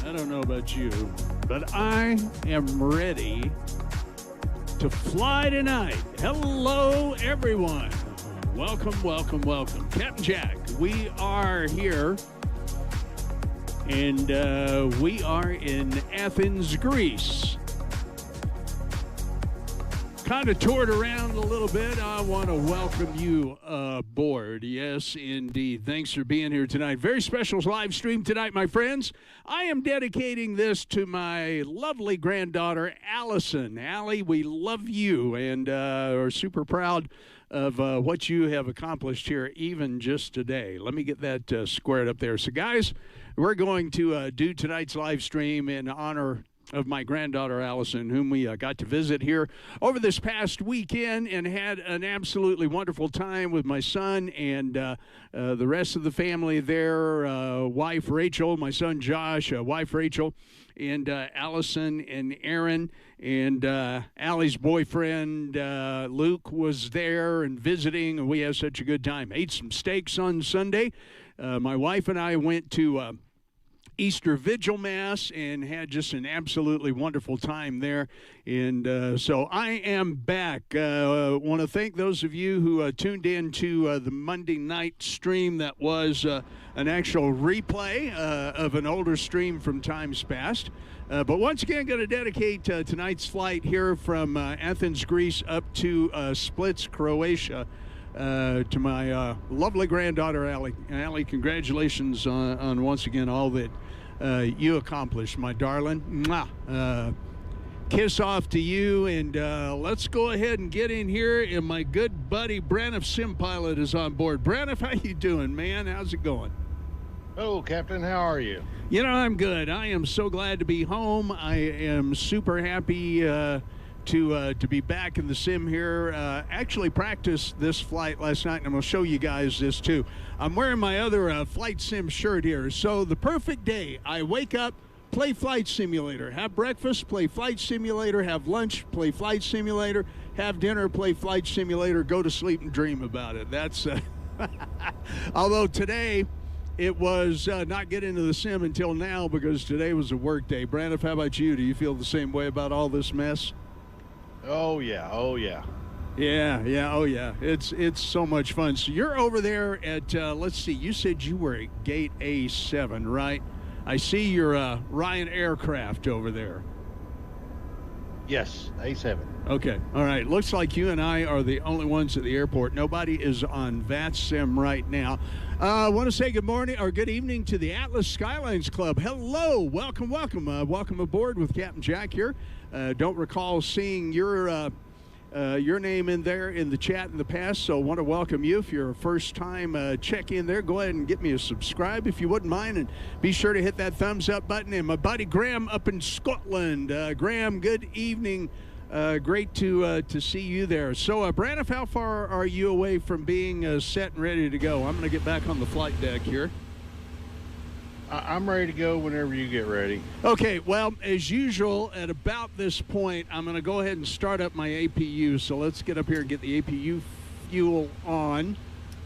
I don't know about you, but I am ready to fly tonight. Hello, everyone. Welcome, welcome, welcome. Captain Jack, we are here, and we are in Athens, Greece. Kind of toured around a little bit. I want to welcome you aboard. Yes, indeed. Thanks for being here tonight. Very special live stream tonight, my friends. I am dedicating this to my lovely granddaughter, Allison. Allie, we love you and are super proud of what you have accomplished here even just today. Let me get that squared up there. So, guys, we're going to do tonight's live stream in honor of my granddaughter, Allison, whom we got to visit here over this past weekend and had an absolutely wonderful time with my son and the rest of the family there, wife Rachel, my son Josh, wife Rachel, and Allison and Aaron, and Allie's boyfriend Luke was there and visiting, and we had such a good time. Ate some steaks on Sunday. My wife and I went to Easter Vigil Mass and had just an absolutely wonderful time there. And so I am back. Want to thank those of you who tuned in to the Monday night stream that was an actual replay of an older stream from times past. But once again, going to dedicate tonight's flight here from Athens, Greece up to Split, Croatia, to my lovely granddaughter, Allie. Allie, congratulations on once again all that you accomplished, my darling. Mwah. Kiss off to you, and let's go ahead and get in here. And my good buddy Braniff Sim Pilot is on board. Braniff, how you doing, man? How's it going? Oh, Captain, how are you? You know, I'm good. I am so glad to be home. I am super happy to be back in the sim here. Actually practiced this flight last night, and I'm going to show you guys this too. I'm wearing my other flight sim shirt here. So the perfect day, I wake up, play flight simulator, have breakfast, play flight simulator, have lunch, play flight simulator, have dinner, play flight simulator, go to sleep and dream about it. That's although today it was not getting into the sim until now because today was a work day. Braniff, how about you? Do you feel the same way about all this mess? Oh yeah, oh yeah. Yeah, oh yeah. It's so much fun. So you're over there at, let's see, you said you were at gate A7, right? I see your Ryan aircraft over there. Yes, A7. Okay, all right. Looks like you and I are the only ones at the airport. Nobody is on VATSIM right now. I want to say good morning or good evening to the Atlas Skylines Club. Hello, welcome, welcome. Welcome aboard with Captain Jack here. Don't recall seeing your name in there in the chat in the past, so I want to welcome you. If you're a first-time check in there, go ahead and get me a subscribe if you wouldn't mind, and be sure to hit that thumbs-up button. And my buddy Graham up in Scotland. Graham, good evening. Great to see you there. So, Braniff, how far are you away from being set and ready to go? I'm going to get back on the flight deck here. I'm ready to go whenever you get ready. Okay, well, as usual, at about this point, I'm going to go ahead and start up my APU. So let's get up here and get the APU fuel on.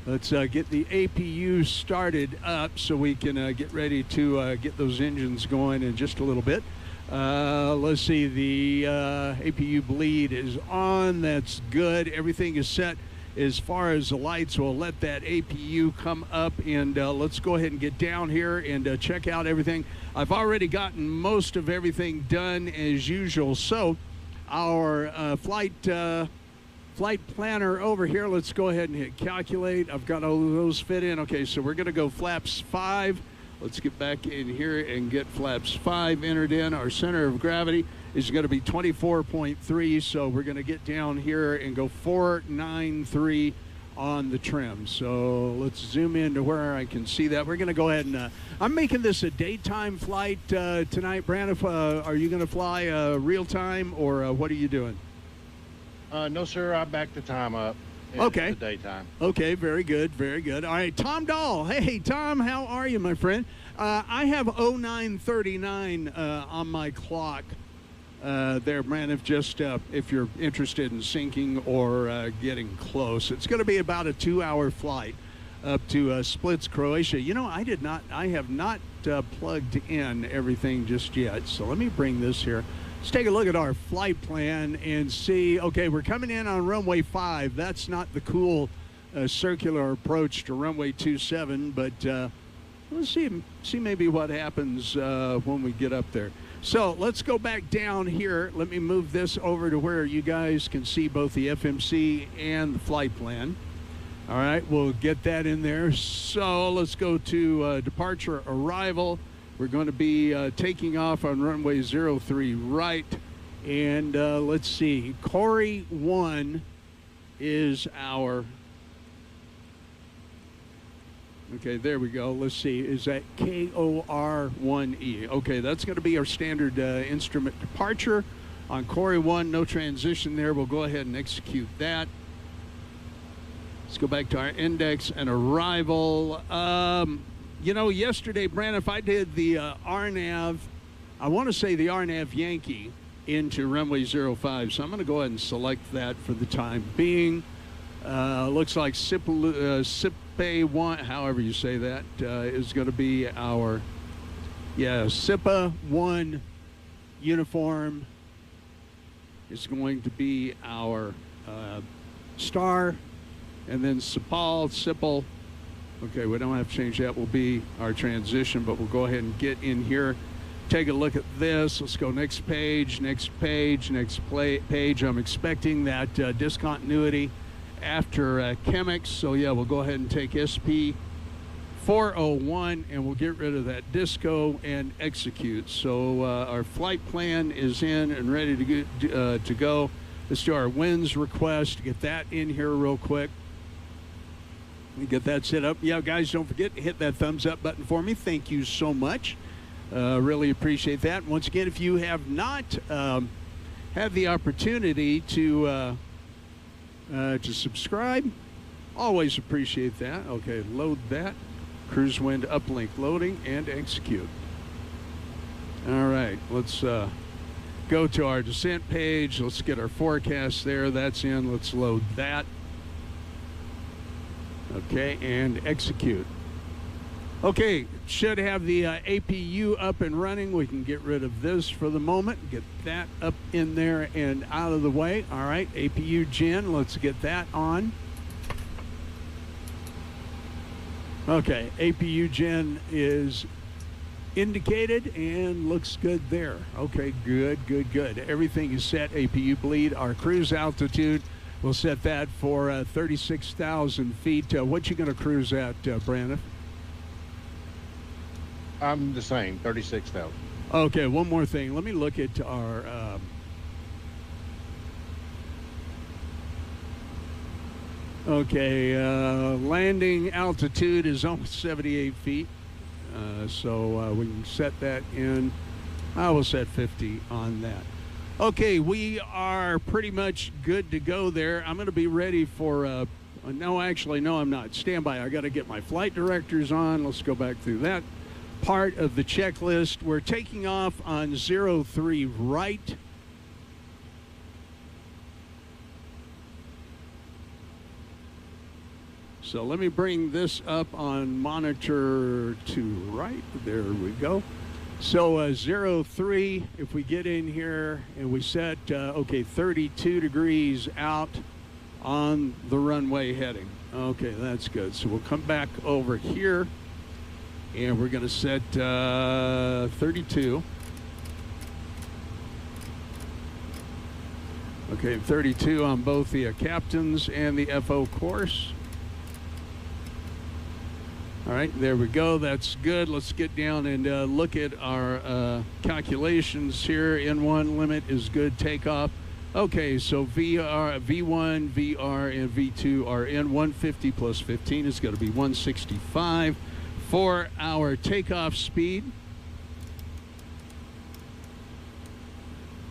Let's get the APU started up so we can get ready to get those engines going in just a little bit. Let's see, the APU bleed is on. That's good. Everything is set. As far as the lights, we'll let that APU come up, and let's go ahead and get down here and check out everything. I've already gotten most of everything done as usual. So our flight planner over here, let's go ahead and hit calculate. I've got all of those fit in. Okay, so we're going to go flaps 5. Let's get back in here and get flaps 5 entered in. Our center of gravity is going to be 24.3, so we're going to get down here and go 493 on the trim. So let's zoom in to where I can see that. We're going to go ahead and I'm making this a daytime flight tonight. Braniff, are you going to fly real time, or what are you doing? No, sir, I backed the time up. Okay. The daytime. Okay, very good, very good. All right, Tom Dahl. Hey, Tom, how are you, my friend? I have 0939 on my clock there, Braniff, just if you're interested in sinking or getting close. It's going to be about a 2-hour flight. up to Splits, Croatia. You know, I have not plugged in everything just yet. So let me bring this here. Let's take a look at our flight plan and see. Okay, we're coming in on runway 5. That's not the cool circular approach to runway 27, but let's see maybe what happens when we get up there. So let's go back down here. Let me move this over to where you guys can see both the FMC and the flight plan. All right, we'll get that in there. So let's go to departure arrival. We're going to be taking off on runway 03 right. And let's see, Corey 1 is our... Okay, there we go. Let's see. Is that KOR1E? Okay, that's going to be our standard instrument departure. On Corey 1, no transition there. We'll go ahead and execute that. Let's go back to our index and arrival. You know, yesterday, Brandon, if I did the RNAV, I want to say the RNAV Yankee into runway 05. So I'm going to go ahead and select that for the time being. Looks like SIPA 1, however you say that, is going to be our, SIPA 1 uniform is going to be our star, and then SIPL, okay, we don't have to change that, will be our transition, but we'll go ahead and get in here, take a look at this. Let's go next page, next page, next page. I'm expecting that discontinuity after chemics, so yeah, we'll go ahead and take SP 401 and we'll get rid of that disco and execute. So our flight plan is in and ready to go. Let's do our winds request, get that in here real quick. Get that set up. Yeah, guys, don't forget to hit that thumbs up button for me. Thank you so much. Really appreciate that. Once again, if you have not had the opportunity to subscribe, always appreciate that. Okay, load that. Cruise wind uplink loading and execute. All right, let's go to our descent page. Let's get our forecast there. That's in. Let's load that. Okay, and execute. Okay, should have the APU up and running. We can get rid of this for the moment. Get that up in there and out of the way. All right, APU gen, let's get that on. Okay, APU gen is indicated and looks good there. Okay, good. Everything is set. APU bleed. Our cruise altitude, we'll set that for 36,000 feet. What you going to cruise at, Brandon? I'm the same, 36,000. Okay, one more thing. Let me look at our landing altitude is almost 78 feet. So we can set that in. I will set 50 on that. Okay, we are pretty much good to go there. I'm going to be ready for no, I'm not. Stand by. I got to get my flight directors on. Let's go back through that part of the checklist. We're taking off on 03 right. So let me bring this up on monitor to right. There we go. So 03, if we get in here and we set, 32 degrees out on the runway heading. Okay, that's good. So we'll come back over here. And we're going to set 32. Okay, 32 on both the captains and the FO course. All right, there we go. That's good. Let's get down and look at our calculations here. N1 limit is good takeoff. Okay, so V1, VR, and V2 are in. 150 plus 15 is going to be 165. For our takeoff speed.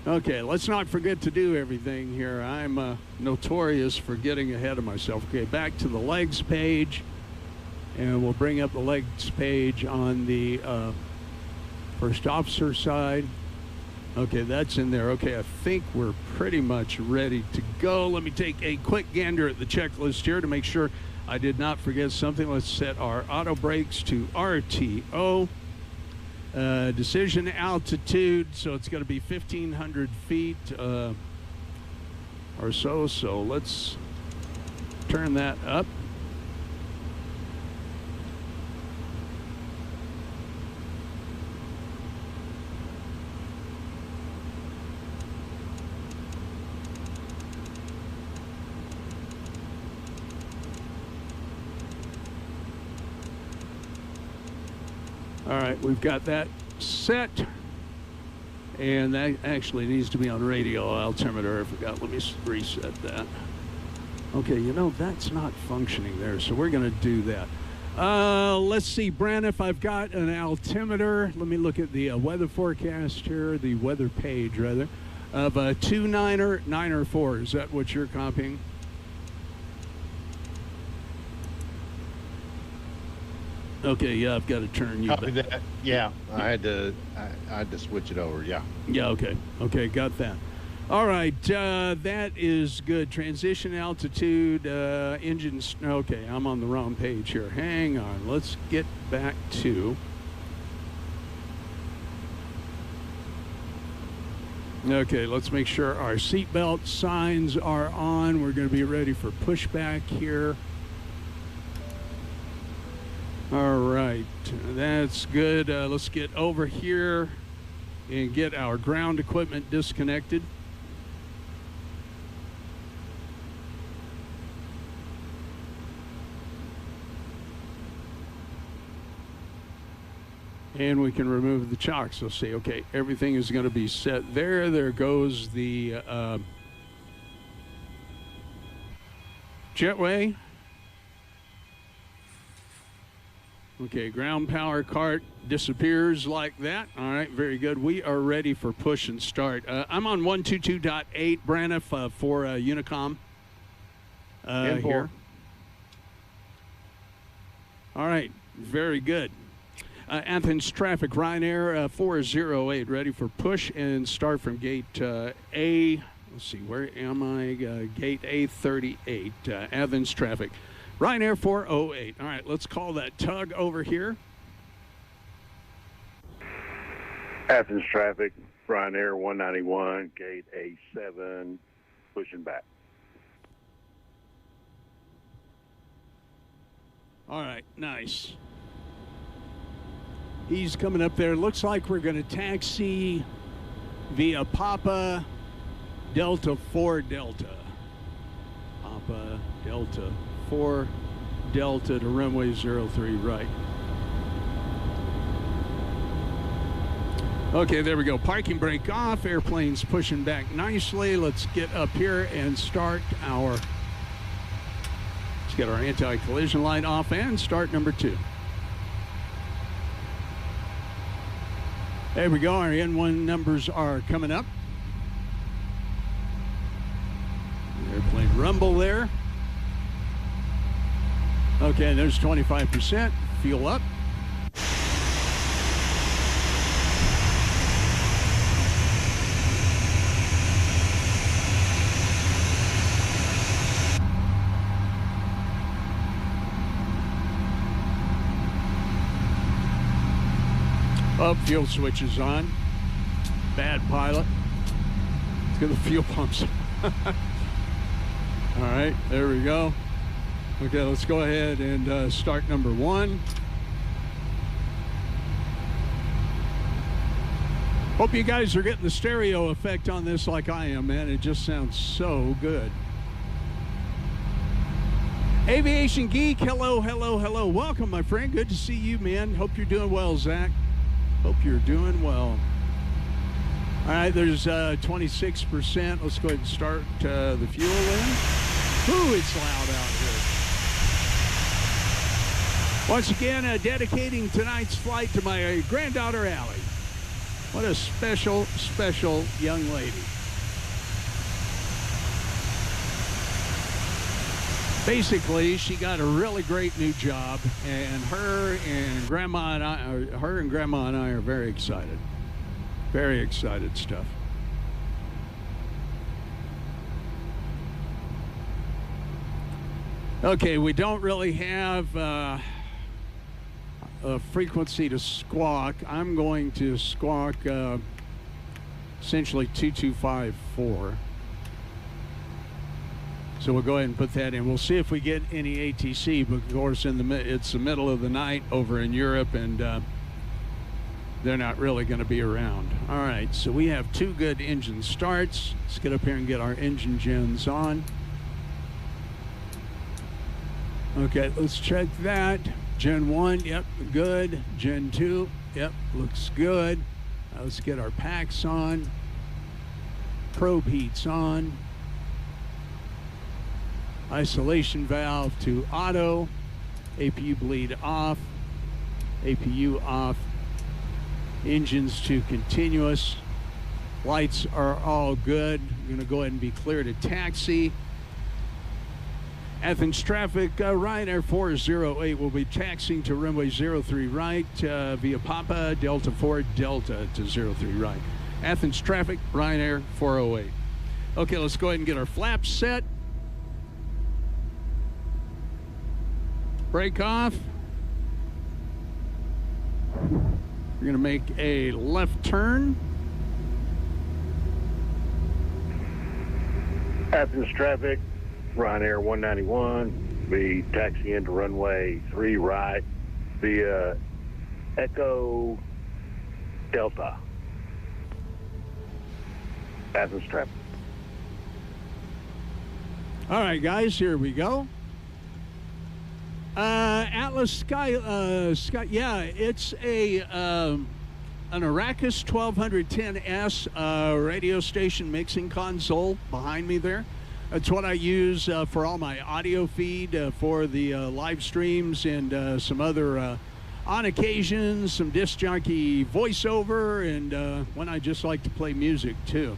Okay, let's not forget to do everything here. I'm notorious for getting ahead of myself. Okay, back to the legs page. And we'll bring up the legs page on the first officer side. Okay, that's in there. Okay, I think we're pretty much ready to go. Let me take a quick gander at the checklist here to make sure I did not forget something. Let's set our auto brakes to RTO. Decision altitude, so it's going to be 1,500 feet or so. So let's turn that up. All right, we've got that set, and that actually needs to be on radio altimeter. I forgot. Let me reset that. Okay, you know, that's not functioning there, so we're going to do that. Let's see, Braniff, I've got an altimeter. Let me look at the weather forecast here, the weather page, rather, of a 29er, 9er 4. Is that what you're copying? Okay, yeah, I've got to turn you Copy back. that. Yeah, I had to switch it over. Yeah. Yeah, okay. Okay, got that. All right, that is good. Transition altitude, engines. Okay, I'm on the wrong page here. Hang on. Let's get back to. Okay, let's make sure our seatbelt signs are on. We're going to be ready for pushback here. All right, that's good. Let's get over here and get our ground equipment disconnected. And we can remove the chocks. Let's see. Okay, everything is going to be set there. There goes the jetway. Okay, ground power cart disappears like that. All right, very good. We are ready for push and start. I'm on 122.8, Braniff, for Unicom here. All right, very good. Athens traffic, Ryanair 408, ready for push and start from gate A. Let's see, where am I? Gate A38, Athens traffic. Ryanair 408. All right, let's call that tug over here. Athens traffic, Ryanair 191, gate A7, pushing back. All right, nice. He's coming up there. Looks like we're going to taxi via Papa Delta 4 Delta. Papa Delta 4 Delta to runway 03 right. Okay, there we go. Parking brake off. Airplane's pushing back nicely. Let's get up here and start our... Let's get our anti-collision light off and start number 2. There we go. Our N1 numbers are coming up. Airplane rumble there. Okay, there's 25%. Fuel up. Oh, fuel switch is on. Bad pilot. Let's get the fuel pumps. All right, there we go. Okay, let's go ahead and start number 1. Hope you guys are getting the stereo effect on this like I am, man. It just sounds so good. Aviation Geek, hello, hello, hello. Welcome, my friend. Good to see you, man. Hope you're doing well, Zach. Hope you're doing well. All right, there's 26%. Let's go ahead and start the fuel in. Ooh, it's loud out here. Once again, dedicating tonight's flight to my granddaughter, Allie. What a special, special young lady. Basically, she got a really great new job, and her and Grandma and I are very excited. Very excited stuff. Okay, we don't really have a frequency to squawk. I'm going to squawk essentially 2254. So we'll go ahead and put that in. We'll see if we get any ATC, but of course it's the middle of the night over in Europe, and they're not really going to be around. All right, so we have 2 good engine starts. Let's get up here and get our engine gens on. Okay, let's check that. Gen 1, yep, good. Gen 2, yep, looks good. Let's get our packs on. Probe heats on. Isolation valve to auto. APU bleed off. APU off. Engines to continuous. Lights are all good. I'm going to go ahead and be clear to taxi. Athens traffic, Ryanair 408 will be taxiing to runway 03 right via Papa Delta 4 Delta to 03 right. Athens traffic, Ryanair 408. Okay, let's go ahead and get our flaps set. Brake off. We're going to make a left turn. Athens traffic, Ryanair 191, be taxiing to runway 3 right via Echo Delta. Athens traffic. All right, guys, here we go. Atlas Sky, yeah, it's a an Arrakis 1210S radio station mixing console behind me there. That's what I use for all my audio feed for the live streams and some other, on occasion, some disc jockey voiceover, and when I just like to play music too.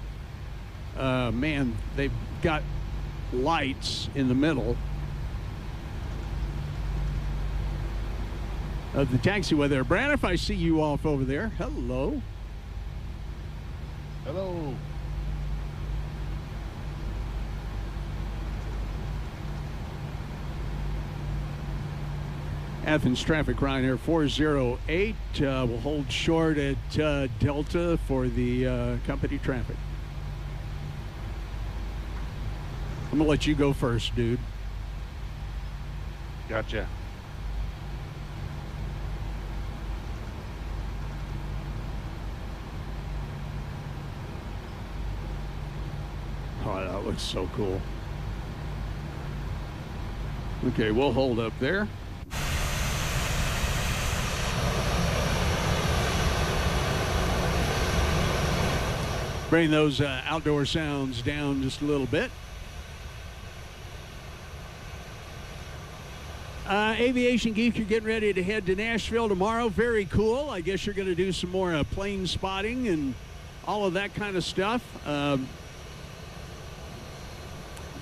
Man, they've got lights in the middle of the taxiway there. Brad, I see you off over there. Hello. Hello. Athens traffic, Ryanair 408 will hold short at Delta for the company traffic. I'm going to let you go first, dude. Gotcha. Oh, that looks so cool. Okay, we'll hold up there. Bring those outdoor sounds down just a little bit. Aviation Geek, you're getting ready to head to Nashville tomorrow. Very cool. I guess you're going to do some more plane spotting and all of that kind of stuff.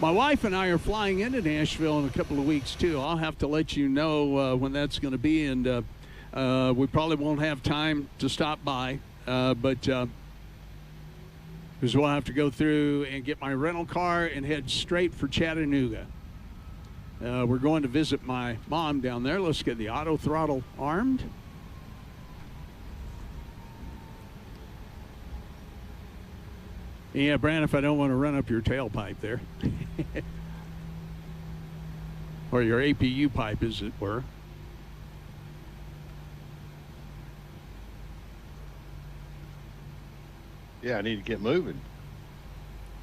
My wife and I are flying into Nashville in a couple of weeks, too. I'll have to let you know when that's going to be, and we probably won't have time to stop by, but because we'll have to go through and get my rental car and head straight for Chattanooga. We're going to visit my mom down there. Let's get the auto throttle armed. Yeah, Brand, if I don't want to run up your tailpipe there. Or your APU pipe, as it were. Yeah, I need to get moving.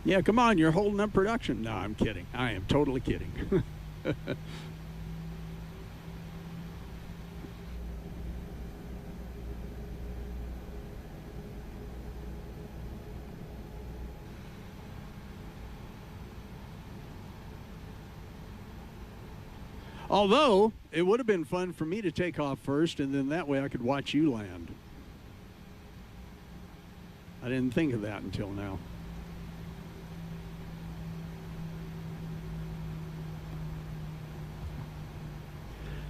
Yeah, come on, you're holding up production. No, I'm kidding. I am totally kidding. Although, it would have been fun for me to take off first, and then that way I could watch you land. I didn't think of that until now.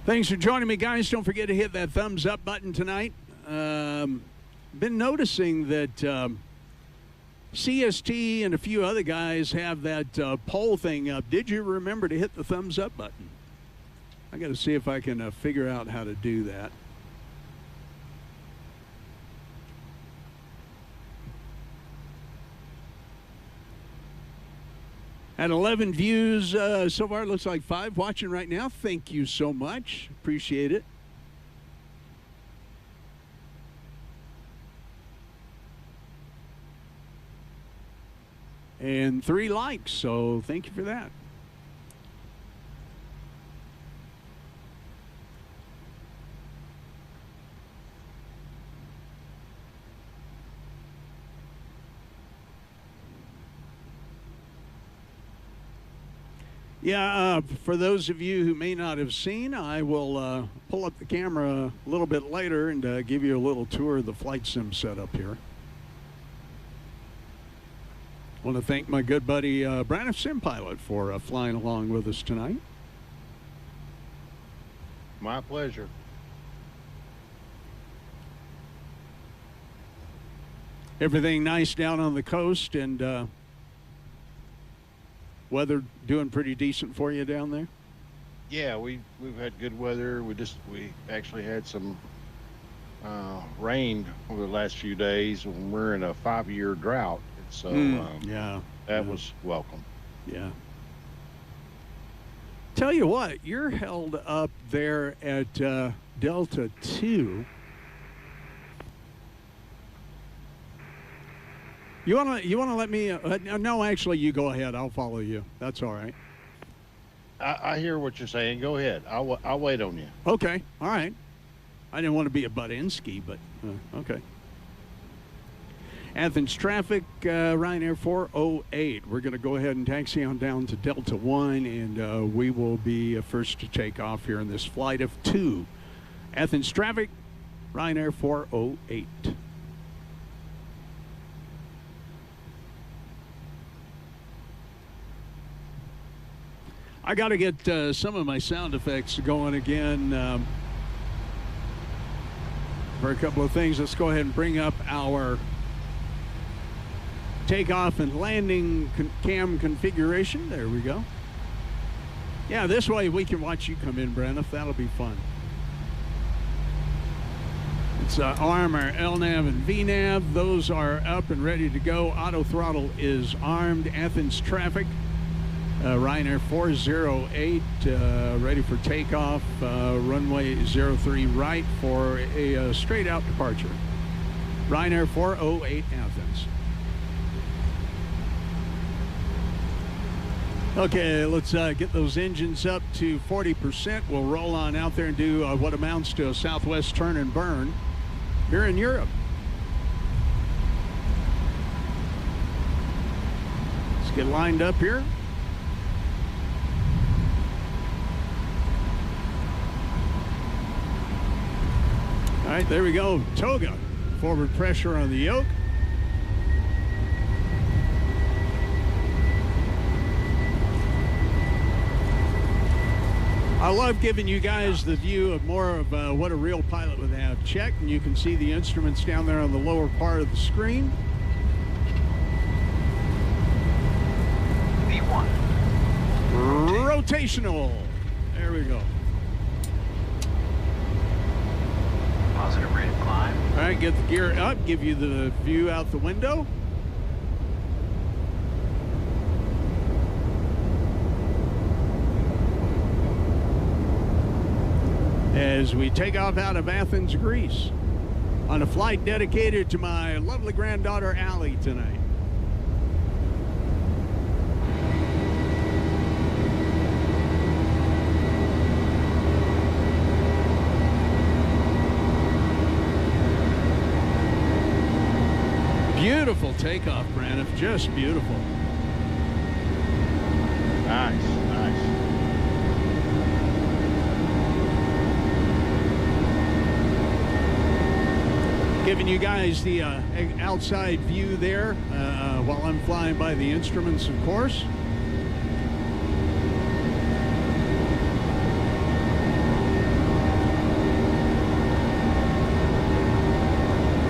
Thanks for joining me, guys. Don't forget to hit that thumbs up button tonight. Been noticing that CST and a few other guys have that poll thing up. Did you remember to hit the thumbs up button? I got to see if I can figure out how to do that. At 11 views so far, it looks like 5 watching right now. Thank you so much. Appreciate it. And 3 likes, so thank you for that. Yeah, for those of you who may not have seen, I will pull up the camera a little bit later and give you a little tour of the flight sim setup here. I want to thank my good buddy Braniff Sim Pilot for flying along with us tonight. My pleasure. Everything nice down on the coast, and weather doing pretty decent for you down there? Yeah, we've had good weather. We actually had some rain over the last few days. We're in a 5-year drought, so that was welcome. Yeah. Tell you what, you're held up there at Delta 2. You wanna let me? No, actually, you go ahead. I'll follow you. That's all right. I hear what you're saying. Go ahead. I'll wait on you. Okay. All right. I didn't want to be a Budinsky, but okay. Athens traffic, Ryanair 408. We're going to go ahead and taxi on down to Delta 1, and we will be first to take off here in this flight of 2. Athens traffic, Ryanair 408. I got to get some of my sound effects going again for a couple of things. Let's go ahead and bring up our takeoff and landing cam configuration. There we go. Yeah, this way we can watch you come in, Braniff. That'll be fun. It's ARM, our LNAV and VNAV. Those are up and ready to go. Auto throttle is armed. Athens traffic. Ryanair 408 ready for takeoff, runway 03 right for a straight out departure. Ryanair 408 Athens. Okay, let's get those engines up to 40%. We'll roll on out there and do what amounts to a southwest turn and burn here in Europe. Let's get lined up here. All right, there we go. Toga. Forward pressure on the yoke. I love giving you guys the view of more of what a real pilot would have. Check, and you can see the instruments down there on the lower part of the screen. V1. Rotational. There we go. Positive rate of climb. All right, get the gear up, give you the view out the window. As we take off out of Athens, Greece, on a flight dedicated to my lovely granddaughter, Allie, tonight. Beautiful takeoff, Braniff. Just beautiful. Nice, nice. Giving you guys the outside view there while I'm flying by the instruments, of course.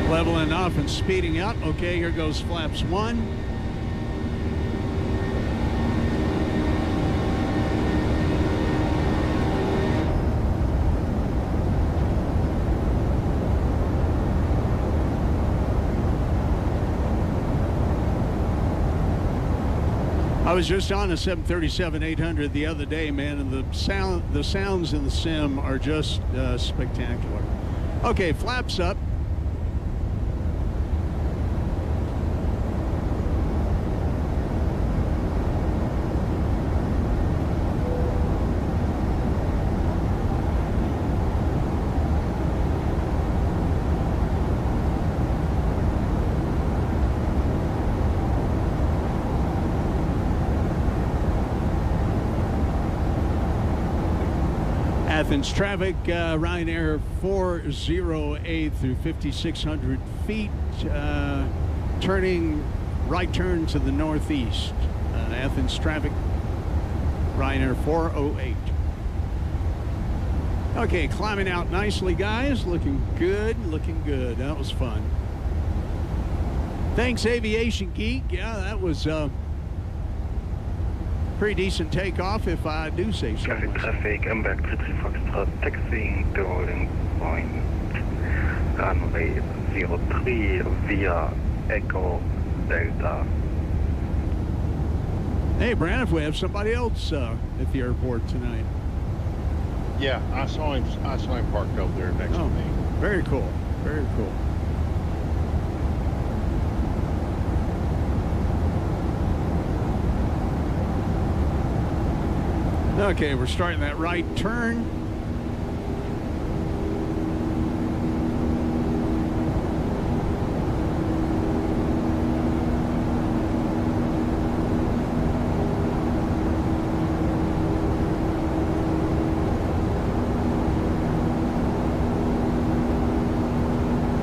Leveling off and speeding up. Okay, here goes flaps 1. I was just on a 737-800 the other day, man, and the sounds in the sim are just spectacular. Okay, flaps up. Athens traffic, Ryanair 408 through 5,600 feet, turning right turn to the northeast. Athens traffic, Ryanair 408. Okay, climbing out nicely, guys. Looking good, looking good. That was fun. Thanks, Aviation Geek. Yeah, that was pretty decent takeoff, if I do say so. Traffic, Amberg, Fritzi Foxtrot, taxiing to rolling point, runway 03 via Echo Delta. Hey, Brandon, we have somebody else at the airport tonight. Yeah, I saw him parked over there next to me. Very cool. Very cool. Okay, we're starting that right turn.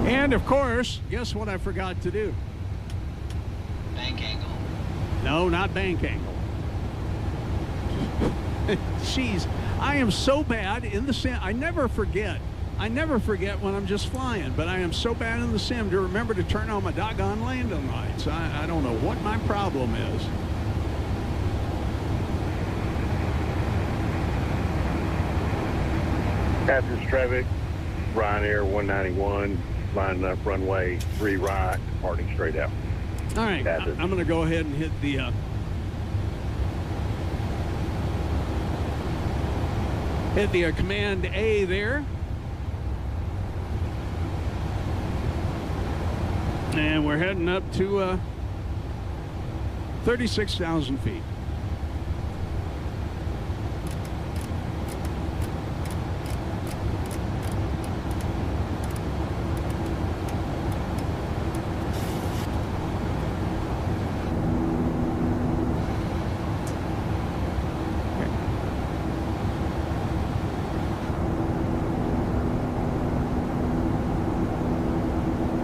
And of course, guess what I forgot to do? Bank angle. No, not bank angle. Jeez, I am so bad in the sim. I never forget when I'm just flying, but I am so bad in the sim to remember to turn on my doggone landing lights. I don't know what my problem is. Athens traffic, Ryanair 191, lining up runway 3 right, departing straight out. All right, I'm going to go ahead and hit the Command A there. And we're heading up to 36,000 feet.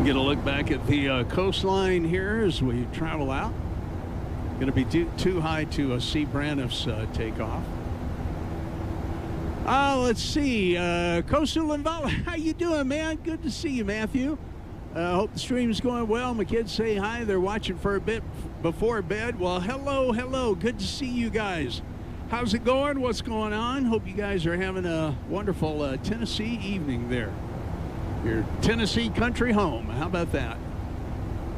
Get a look back at the coastline here as we travel out. Going to be too high to see Braniff's takeoff. Let's see. Coastal Involved, how you doing, man? Good to see you, Matthew. Hope the stream's going well. My kids say hi. They're watching for a bit before bed. Well, hello, hello. Good to see you guys. How's it going? What's going on? Hope you guys are having a wonderful Tennessee evening there. Your Tennessee country home. How about that?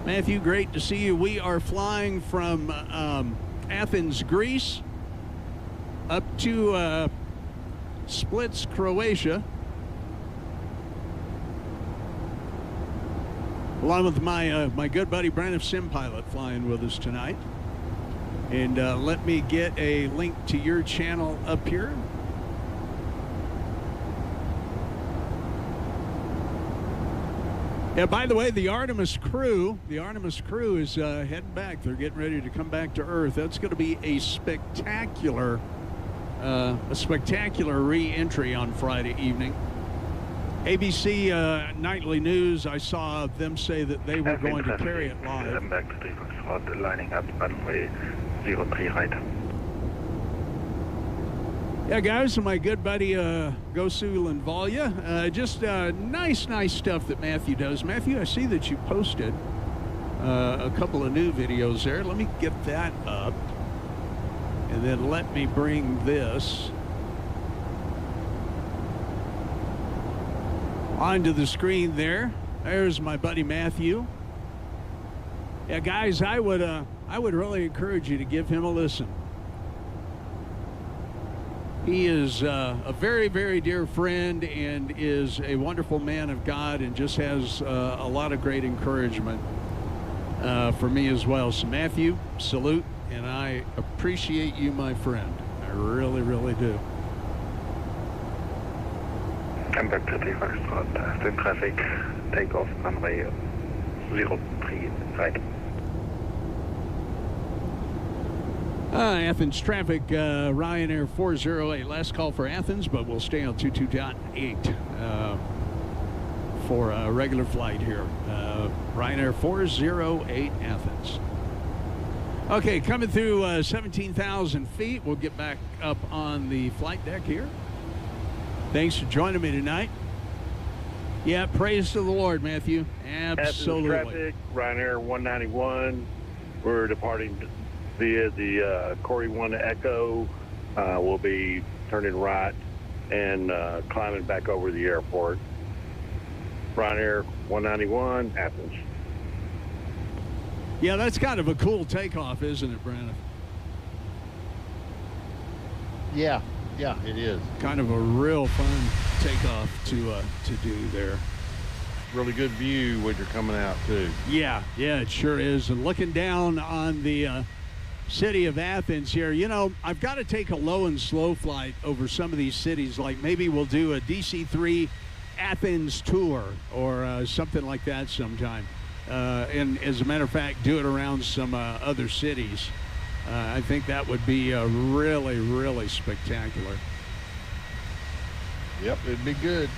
Matthew, great to see you. We are flying from Athens, Greece, up to Splits, Croatia, along with my good buddy Braniff Sim Pilot flying with us tonight. And let me get a link to your channel up here. Yeah, by the way, the Artemis crew is heading back. They're getting ready to come back to Earth. That's going to be a spectacular re-entry on Friday evening. ABC Nightly News, I saw them say that they were going to carry it live. Lining up runway 03 right. Yeah, guys, my good buddy Gosu Landvalya. Just nice stuff that Matthew does. Matthew, I see that you posted a couple of new videos there. Let me get that up. And then let me bring this onto the screen there. There's my buddy Matthew. Yeah, guys, I would I would really encourage you to give him a listen. He is a very, very dear friend and is a wonderful man of God and just has a lot of great encouragement for me as well. So, Matthew, salute, and I appreciate you, my friend. I really, really do. Hamburg City, Foxtrot, student traffic, takeoff, runway 03, right. Athens traffic, Ryanair 408. Last call for Athens, but we'll stay on 22.8 for a regular flight here. Ryanair 408 Athens. Okay, coming through 17,000 feet. We'll get back up on the flight deck here. Thanks for joining me tonight. Yeah, praise to the Lord, Matthew. Absolutely. Athens traffic, Ryanair 191. We're departing via the Corey 1 Echo. We'll be turning right and climbing back over the airport. Ryanair 191, Athens. Yeah, that's kind of a cool takeoff, isn't it, Brandon? Yeah, it is. Kind of a real fun takeoff to do there. Really good view when you're coming out, too. Yeah, it sure is. And looking down on the city of Athens here, you know, I've got to take a low and slow flight over some of these cities. Like maybe we'll do a DC-3 Athens tour or something like that sometime. And as a matter of fact, do it around some other cities. I think that would be really, really spectacular. Yep, it'd be good.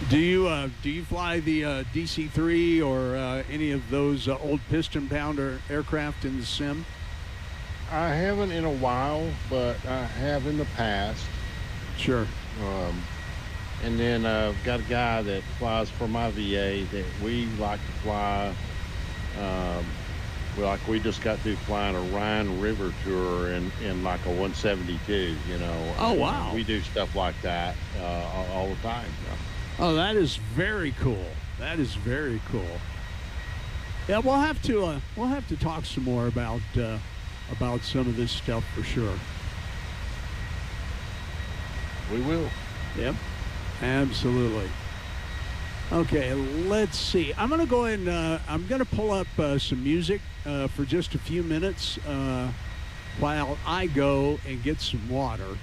Do you fly the DC-3 or any of those old piston pounder aircraft in the sim? I haven't in a while, but I have in the past. Sure. And then I've got a guy that flies for my VA that we like to fly. We just got through flying a Rhine River tour in like a 172, you know. Oh, wow. We do stuff like that all the time. Oh, that is very cool. That is very cool. Yeah, we'll have to talk some more about some of this stuff for sure. We will. Yep, absolutely. Okay, let's see. I'm going to go in. I'm going to pull up some music for just a few minutes while I go and get some water.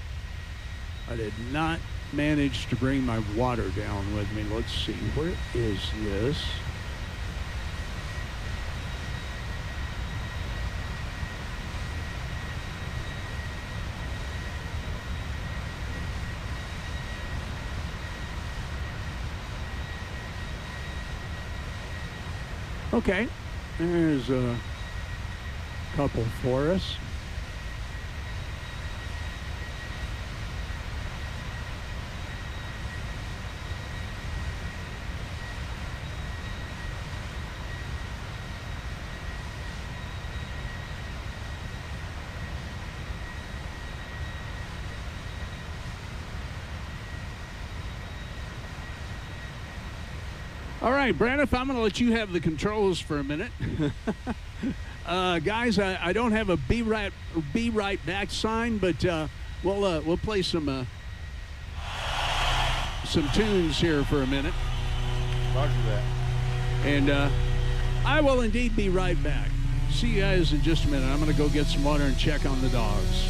I did not manage to bring my water down with me. Let's see. Where is this? Okay, there's a couple for us. All right, Brandon, I'm going to let you have the controls for a minute. Guys, I don't have a be right back sign, but we'll play some tunes here for a minute. Roger that. And I will indeed be right back. See you guys in just a minute. I'm going to go get some water and check on the dogs.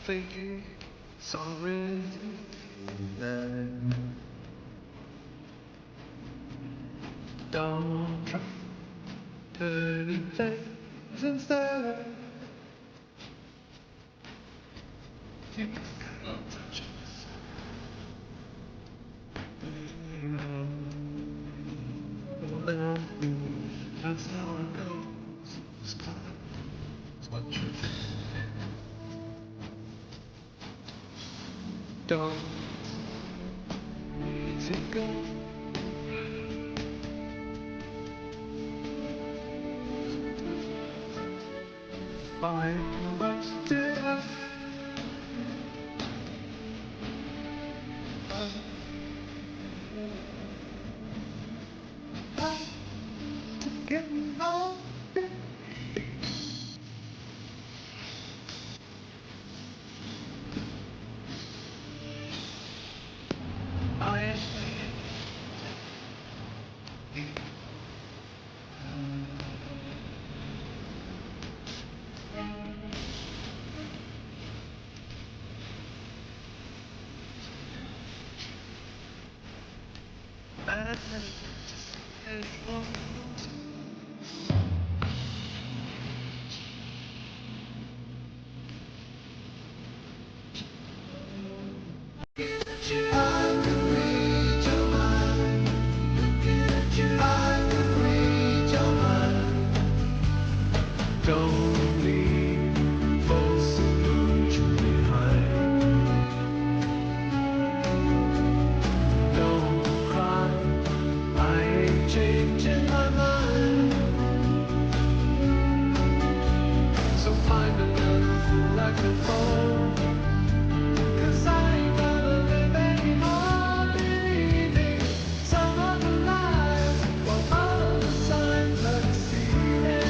feel sorry that don't try turning things instead. You can't touch us. That's how it goes. It's what you don't think of. Fine, but still getting on. I don't leave false illusion behind. Don't cry, I ain't changing my mind. So find another fool I can fall. 'Cause I ain't gonna live anymore believing some other lies while other signs are deceiving.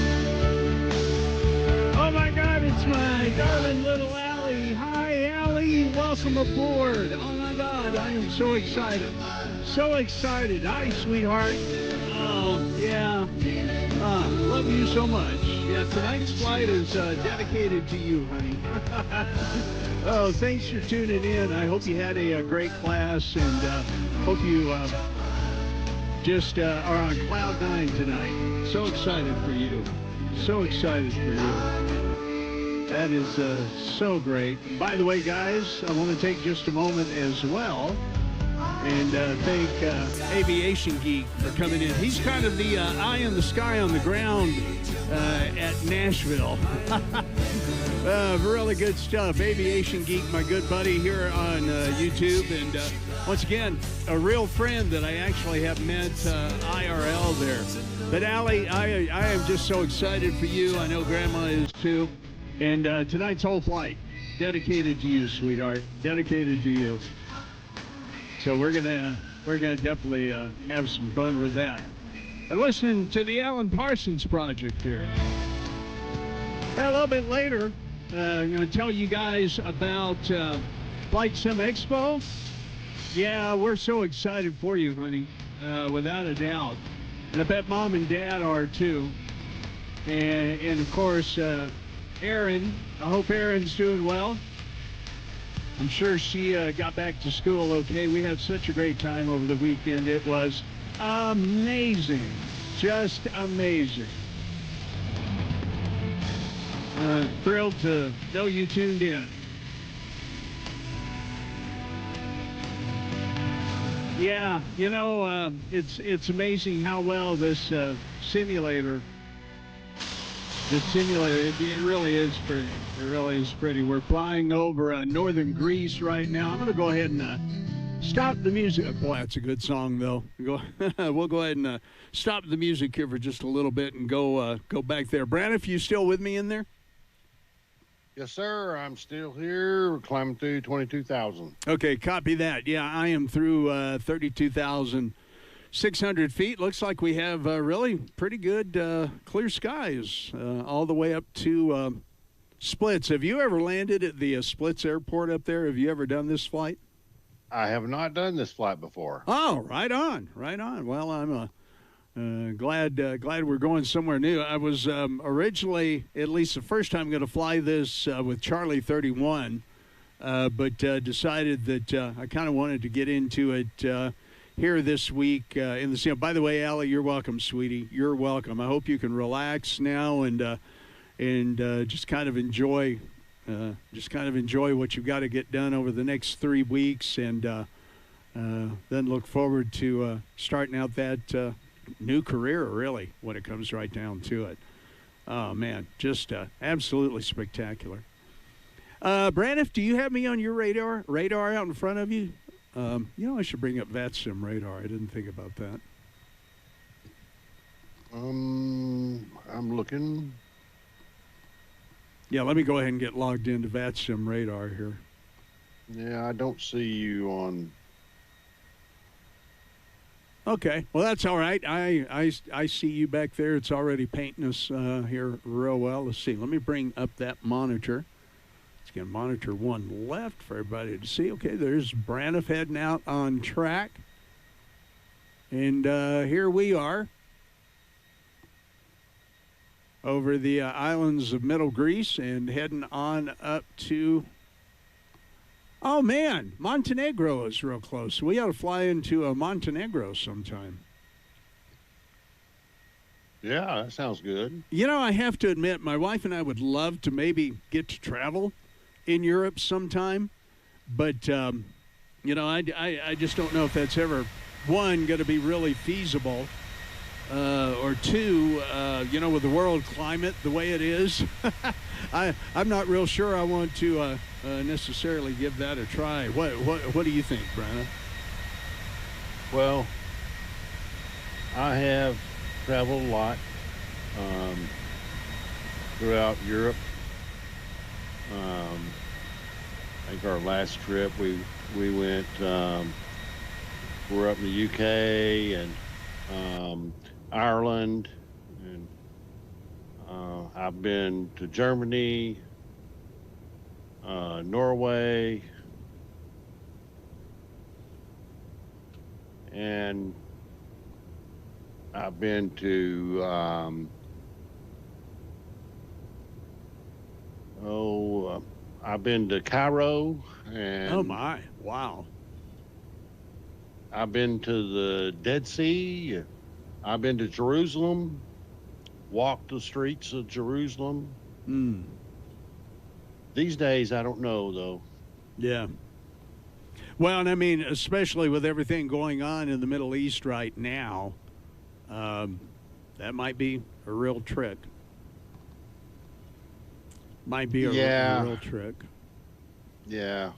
Oh my God, it's my darling little Allie. Hi, Allie. Welcome aboard. Oh my God, I am so excited. So excited. Hi, sweetheart. Oh, yeah. Love you so much. Yeah, tonight's flight is dedicated to you, honey. Oh, thanks for tuning in. I hope you had a great class, and hope you just are on cloud nine tonight. So excited for you. So excited for you. That is so great. By the way, guys, I want to take just a moment as well and thank Aviation Geek for coming in. He's kind of the eye in the sky on the ground at Nashville. Really good stuff. Aviation Geek, my good buddy here on YouTube. And once again, a real friend that I actually have met IRL there. But Allie, I am just so excited for you. I know Grandma is too. And tonight's whole flight, dedicated to you, sweetheart. Dedicated to you. So we're gonna definitely have some fun with that. And listen to the Alan Parsons Project here. A little bit later, I'm going to tell you guys about Flight Sim Expo. Yeah, we're so excited for you, honey, without a doubt. And I bet Mom and Dad are too. And of course, Erin. I hope Erin's doing well. I'm sure she got back to school okay. We had such a great time over the weekend. It was amazing. Just amazing. Thrilled to know you tuned in. Yeah, you know, it's amazing how well this simulator, it really is pretty. It really is pretty. We're flying over northern Greece right now. I'm going to go ahead and stop the music. Boy, that's a good song, though. We'll go ahead and stop the music here for just a little bit and go back there. Braniff, you still with me in there? Yes, sir. I'm still here. We're climbing through 22,000. Okay, copy that. Yeah, I am through 32,600 feet. Looks like we have really pretty good clear skies all the way up to Splits. Have you ever landed at the Splits airport up there? Have you ever done this flight? I have not done this flight before. Oh, right on, right on. Well, I'm glad we're going somewhere new. I was originally, at least the first time, going to fly this with Charlie 31, but decided that I kind of wanted to get into it here this week in the By the way, Allie, you're welcome, sweetie. You're welcome. I hope you can relax now and just kind of enjoy what you've got to get done over the next 3 weeks, and then look forward to starting out that new career, really, when it comes right down to it. Oh, man, just absolutely spectacular. Braniff, do you have me on your radar out in front of you? I should bring up VATSIM radar. I didn't think about that. I'm looking. Yeah, let me go ahead and get logged into VATSIM radar here. Yeah, I don't see you on. Okay, well, that's all right. I see you back there. It's already painting us here real well. Let's see. Let me bring up that monitor. Let's get monitor 1 left for everybody to see. Okay, there's Braniff heading out on track. And here we are over the islands of Middle Greece and heading on up to... Oh, man, Montenegro is real close. We ought to fly into Montenegro sometime. Yeah, that sounds good. I have to admit, my wife and I would love to maybe get to travel in Europe sometime. But, I just don't know if that's ever, one, going to be really feasible, or two, with the world climate the way it is. I'm not real sure I want to necessarily give that a try. What do you think, Brianna? Well, I have traveled a lot throughout Europe. I think our last trip we went. We're up in the UK and Ireland, and I've been to Germany, Norway, and I've been to I've been to Cairo, and oh my, wow. I've been to the Dead Sea. I've been to Jerusalem, walked the streets of Jerusalem. These days, I don't know, though. Yeah. Well, and I mean, especially with everything going on in the Middle East right now, that might be a real trick. Might be a real trick. Yeah.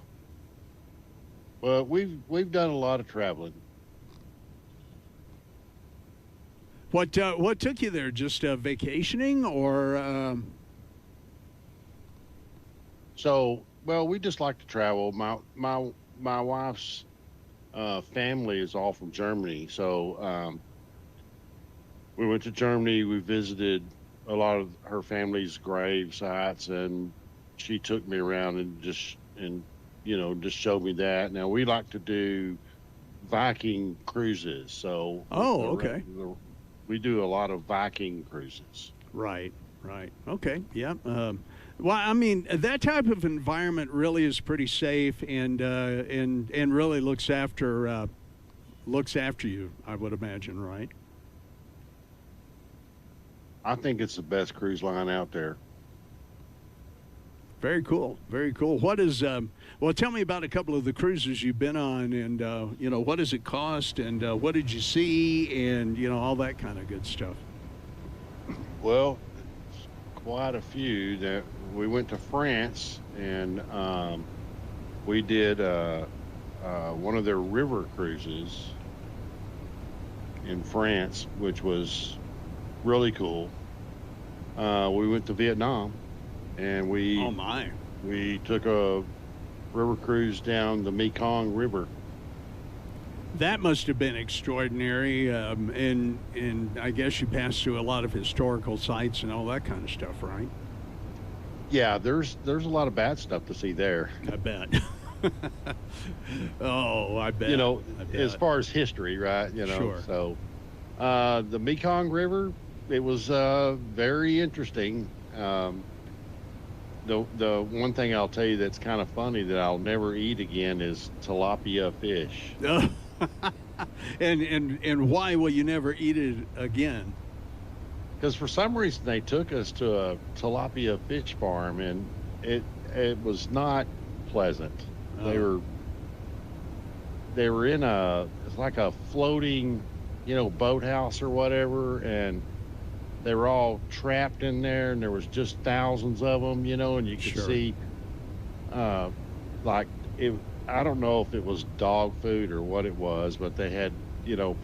Well, we've done a lot of traveling. What took you there? Just vacationing, or? So, well, we just like to travel. My wife's family is all from Germany, so we went to Germany. We visited a lot of her family's grave sites, and she took me around and just showed me that. Now we like to do Viking cruises, so okay. We do a lot of Viking cruises. Right. Okay. Yeah. Well, I mean, that type of environment really is pretty safe and really looks after you, I would imagine, right? I think it's the best cruise line out there. Very cool. Very cool. What is well, tell me about a couple of the cruises you've been on, and what does it cost, and what did you see, and all that kind of good stuff. Well, quite a few. That we went to France, and we did one of their river cruises in France, which was really cool. We went to Vietnam, and we took a river cruise down the Mekong River. That must have been extraordinary, and I guess you passed through a lot of historical sites and all that kind of stuff, right? Yeah, there's a lot of bad stuff to see there. I bet. Oh, I bet. I bet. As far as history, right? Sure. So the Mekong River, it was very interesting. the one thing I'll tell you that's kind of funny that I'll never eat again is tilapia fish. And why will you never eat it again? Because for some reason they took us to a tilapia fish farm, and it was not pleasant. Oh. They were in it's like a floating, boathouse or whatever, and they were all trapped in there, and there was just thousands of them, and you could Sure. see, like it. I don't know if it was dog food or what it was, but they had,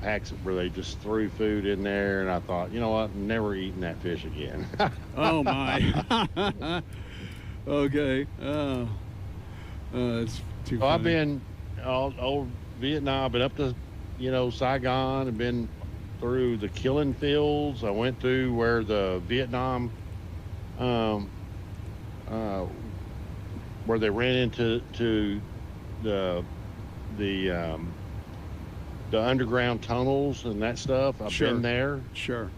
packs where they just threw food in there, and I thought, you know what, I'm never eating that fish again. Oh my. Okay. It's too So I've funny. been all over Vietnam, been up to, Saigon, and been through the killing fields. I went through where the Vietnam, where they ran into the underground tunnels and that stuff. I've Sure. been there, Sure.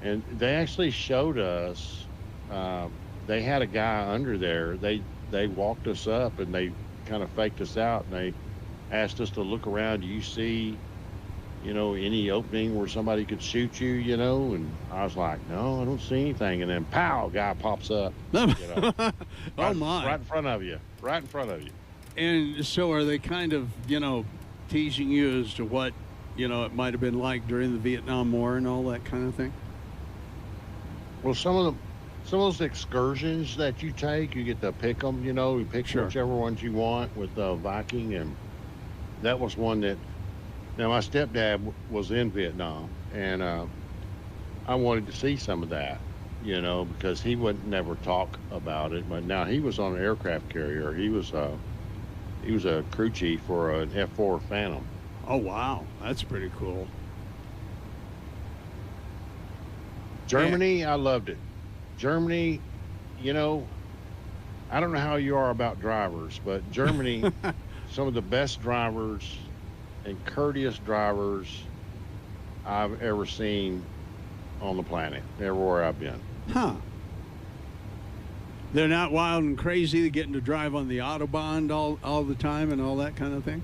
and they actually showed us. They had a guy under there. They walked us up, and they kind of faked us out, and they asked us to look around. Do you see, any opening where somebody could shoot you, and I was like, no, I don't see anything. And then pow, guy pops up, Oh right, my. right in front of you, right in front of you. And so are they kind of, teasing you as to what, it might have been like during the Vietnam War and all that kind of thing? Well, some of those excursions that you take, you get to pick them, you pick Sure. whichever ones you want with Viking, and that was one that, now my stepdad was in Vietnam, and I wanted to see some of that, because he would never talk about it. But now he was on an aircraft carrier. He was a crew chief for an F-4 Phantom. Oh, wow. That's pretty cool. Germany, I loved it. Germany, I don't know how you are about drivers, but Germany, some of the best drivers and courteous drivers I've ever seen on the planet, everywhere I've been. Huh. They're not wild and crazy, getting to drive on the Autobahn all the time and all that kind of thing?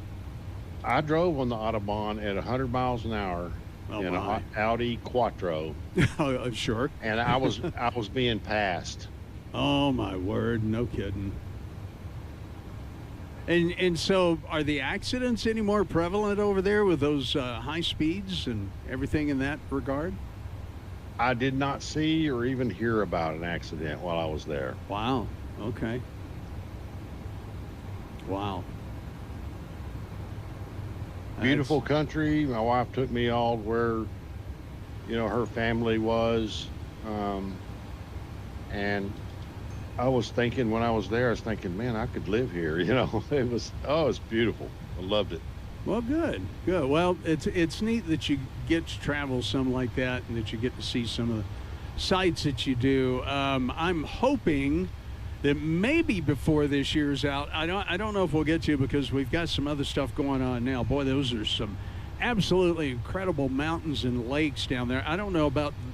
I drove on the Autobahn at 100 miles an hour Oh, in my. an Audi Quattro, Oh, sure. and I was being passed. Oh, my word. No kidding. And so are the accidents any more prevalent over there with those high speeds and everything in that regard? I did not see or even hear about an accident while I was there. Wow. Okay. Wow. Beautiful country. My wife took me all where, her family was. And I was thinking when I was there, I was thinking, man, I could live here. It was beautiful. I loved it. Well, good. Well, it's neat that you get to travel some like that and that you get to see some of the sites that you do. I'm hoping that maybe before this year's out, I don't know if we'll get to it because we've got some other stuff going on now. Boy, those are some absolutely incredible mountains and lakes down there. I don't know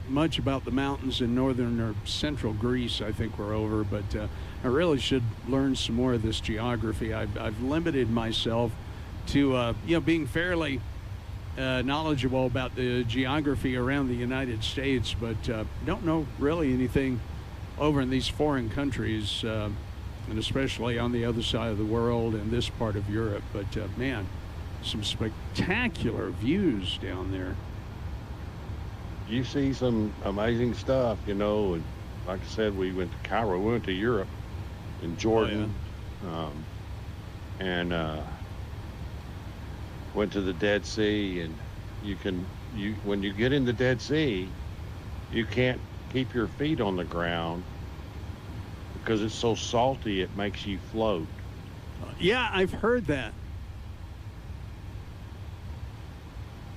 much about the mountains in northern or central Greece. I think we're over, but I really should learn some more of this geography. I've limited myself to being fairly knowledgeable about the geography around the United States, but don't know really anything over in these foreign countries, and especially on the other side of the world and this part of Europe. But man, some spectacular views down there. You see some amazing stuff, and like I said, we went to Cairo, we went to Europe, in Jordan, and went to the Dead Sea, and when you get in the Dead Sea, you can't keep your feet on the ground because it's so salty it makes you float. Yeah, I've heard that.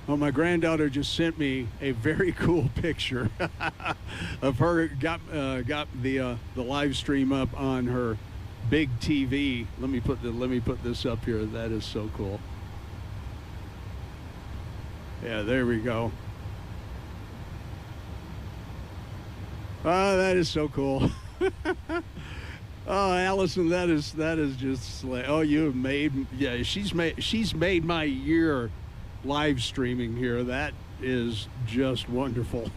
Well, my granddaughter just sent me a very cool picture of her got the live stream up on her big TV. Let me put this up here. That is so cool. Yeah, there we go. Oh, that is so cool. Oh, Allison, that is just like, oh, you have made, yeah, she's made my year live streaming here. That is just wonderful.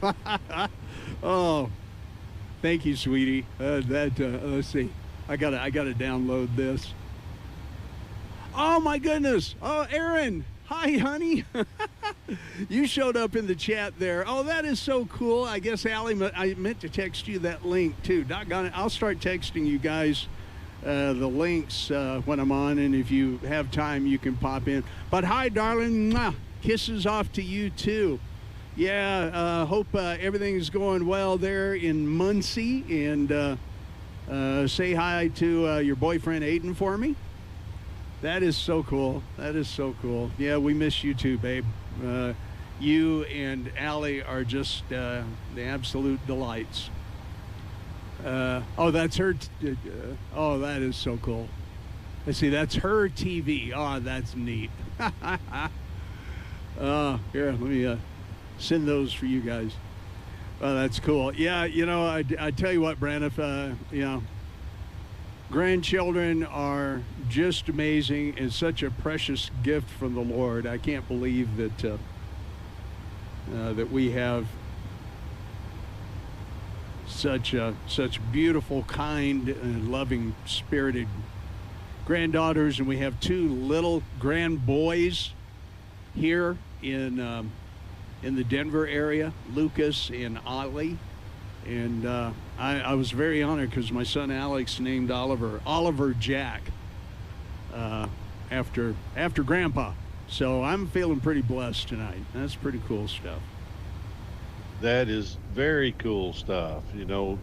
Oh, thank you, sweetie. Let's see, I gotta download this. Oh my goodness. Oh, Aaron. Hi, honey. You showed up in the chat there. Oh, that is so cool. I guess, Allie, I meant to text you that link, too. Doggone it. I'll start texting you guys the links when I'm on, and if you have time, you can pop in. But hi, darling. Mwah. Kisses off to you, too. Yeah, hope everything is going well there in Muncie, and say hi to your boyfriend, Aiden, for me. That is so cool. That is so cool. Yeah, we miss you too, babe. You and Allie are just the absolute delights. Oh, that's her. Oh, that is so cool. Let's see, that's her TV. Oh, that's neat. Here, let me send those for you guys. Oh, that's cool. Yeah, you know, I tell you what, Brandon, you know, grandchildren are just amazing and such a precious gift from the Lord. I can't believe that that we have such beautiful, kind, and loving spirited granddaughters, and we have two little grand boys here in the Denver area, Lucas and Ollie. And I was very honored because my son Alex named Oliver Jack after Grandpa. So I'm feeling pretty blessed tonight. That's pretty cool stuff. That is very cool stuff. You know,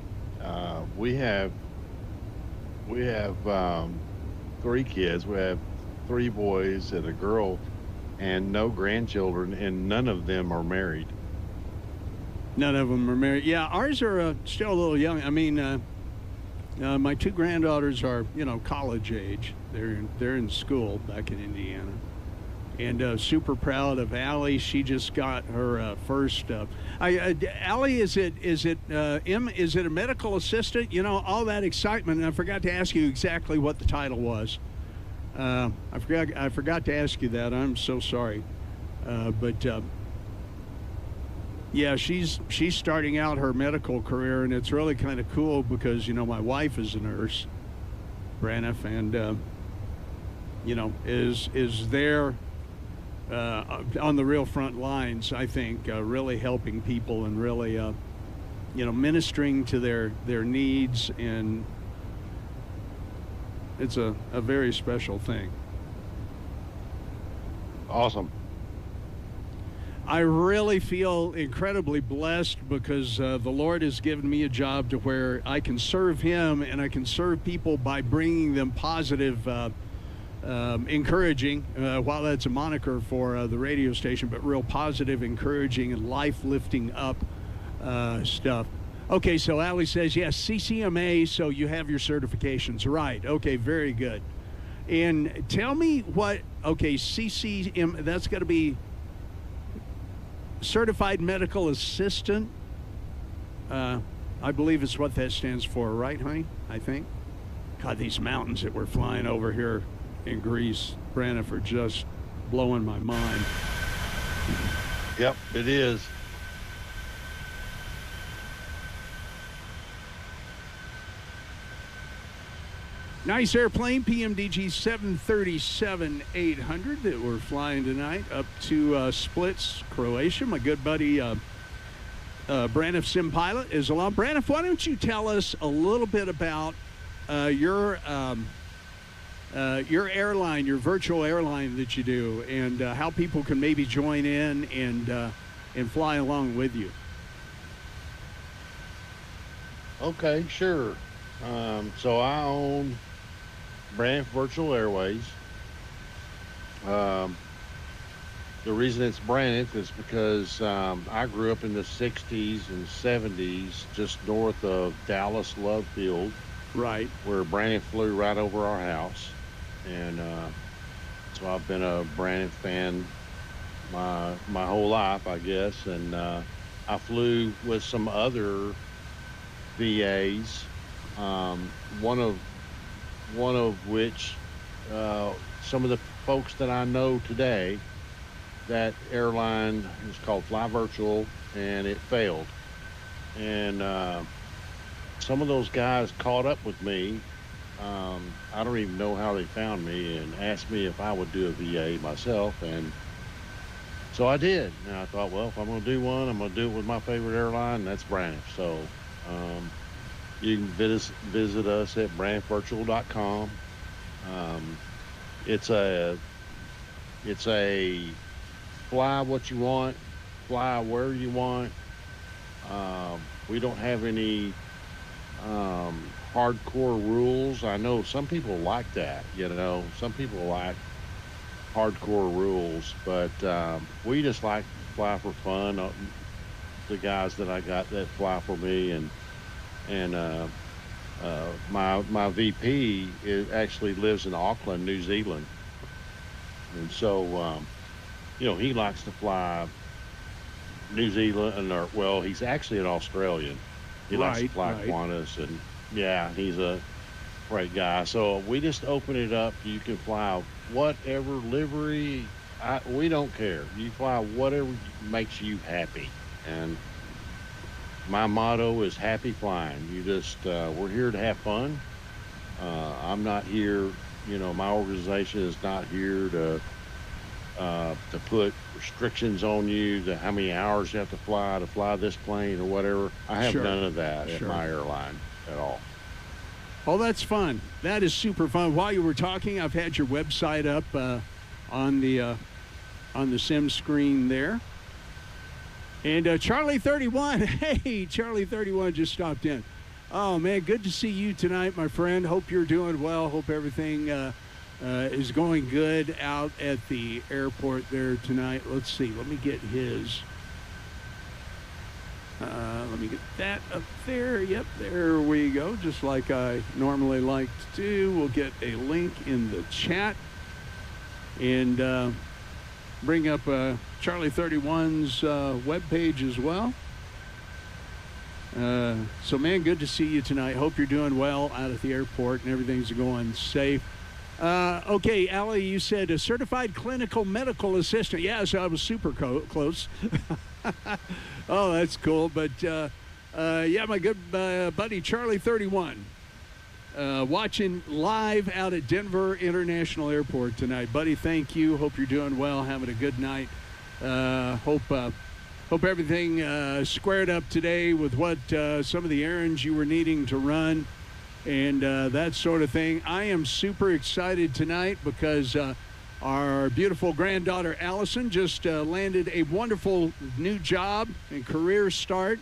we have 3 kids. We have 3 boys and a girl, and no grandchildren, and none of them are married. None of them are married. Yeah, ours are still a little young. I mean, my 2 granddaughters are, you know, college age. They're in school back in Indiana, and super proud of Allie. She just got her first. Allie, is it a medical assistant? You know, all that excitement. And I forgot to ask you exactly what the title was. I forgot to ask you that. I'm so sorry, but. Yeah, she's starting out her medical career, and it's really kind of cool because, you know, my wife is a nurse, Braniff, and you know, is there on the real front lines, I think, really helping people and really, you know, ministering to their needs, and it's a very special thing. Awesome. I really feel incredibly blessed because the Lord has given me a job to where I can serve Him, and I can serve people by bringing them positive, encouraging, while that's a moniker for the radio station, but real positive, encouraging, and life-lifting up stuff. Okay, so Allie says, yes, CCMA, so you have your certifications. Right, okay, very good. And tell me what, okay, CCM, that's got to be Certified Medical Assistant. I believe it's what that stands for, right, honey? I think. God, these mountains that we're flying over here in Greece, Braniff, are just blowing my mind. Yep, it is. Nice airplane, PMDG 737-800 that we're flying tonight up to Splits, Croatia. My good buddy Braniff Sim Pilot is along. Braniff, why don't you tell us a little bit about your airline, your virtual airline that you do, and how people can maybe join in and fly along with you. Okay, sure. So I own Braniff Virtual Airways. The reason it's Braniff is because I grew up in the 60s and 70s just north of Dallas Love Field. Right. Where Braniff flew right over our house. And so I've been a Braniff fan my whole life, I guess. And I flew with some other VAs. One of one of which some of the folks that I know today, that airline is called Fly Virtual, and it failed. And some of those guys caught up with me. I don't even know how they found me, and asked me if I would do a VA myself. And so I did. And I thought, well, if I'm going to do one, I'm going to do it with my favorite airline, and that's Braniff. So you can visit us at braniffvirtual.com. It's a fly what you want, fly where you want. We don't have any hardcore rules. I know some people like that, some people like hardcore rules, but we just like to fly for fun. The guys that I got that fly for me, and my VP actually lives in Auckland, New Zealand, and so he likes to fly New Zealand, or he's actually an Australian. He likes to fly Qantas, and yeah, he's a great guy. So we just open it up. You can fly whatever livery. We don't care. You fly whatever makes you happy. And my motto is happy flying. You just, we're here to have fun. I'm not here, my organization is not here to put restrictions on you, to how many hours you have to fly this plane or whatever. I have none of that at my airline at all. Oh, that's fun. That is super fun. While you were talking, I've had your website up on the sim screen there. And Charlie 31, hey, Charlie 31 just stopped in. Oh man, good to see you tonight, my friend. Hope you're doing well. Hope everything is going good out at the airport there tonight. Let's see. Let me get his. Let me get that up there. Yep, there we go. Just like I normally like to do. We'll get a link in the chat and bring up Charlie 31's webpage as well. So, man, good to see you tonight. Hope you're doing well out at the airport and everything's going safe. Okay, Allie, you said a certified clinical medical assistant. Yeah, so I was super close. Oh, that's cool. But, yeah, my good buddy Charlie 31, watching live out at Denver International Airport tonight. Buddy, thank you. Hope you're doing well, having a good night. Hope everything squared up today with what some of the errands you were needing to run and that sort of thing. I am super excited tonight because our beautiful granddaughter Allison just landed a wonderful new job and career start,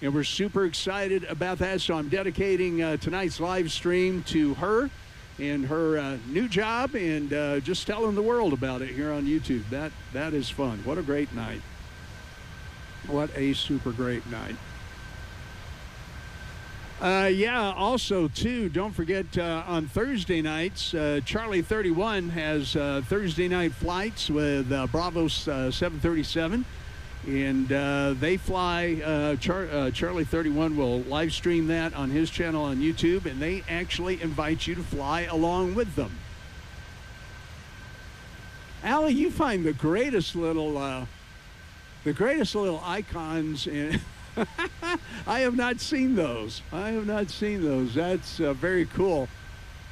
and we're super excited about that. So I'm dedicating tonight's live stream to her and her new job, and just telling the world about it here on YouTube. That is fun. What a great night. What a super great night. Yeah, also, too, don't forget on Thursday nights, Charlie 31 has Thursday night flights with Bravo 737. And they fly, Charlie 31 will live stream that on his channel on YouTube, and they actually invite you to fly along with them. Allie, you find the greatest little icons in I have not seen those. That's very cool.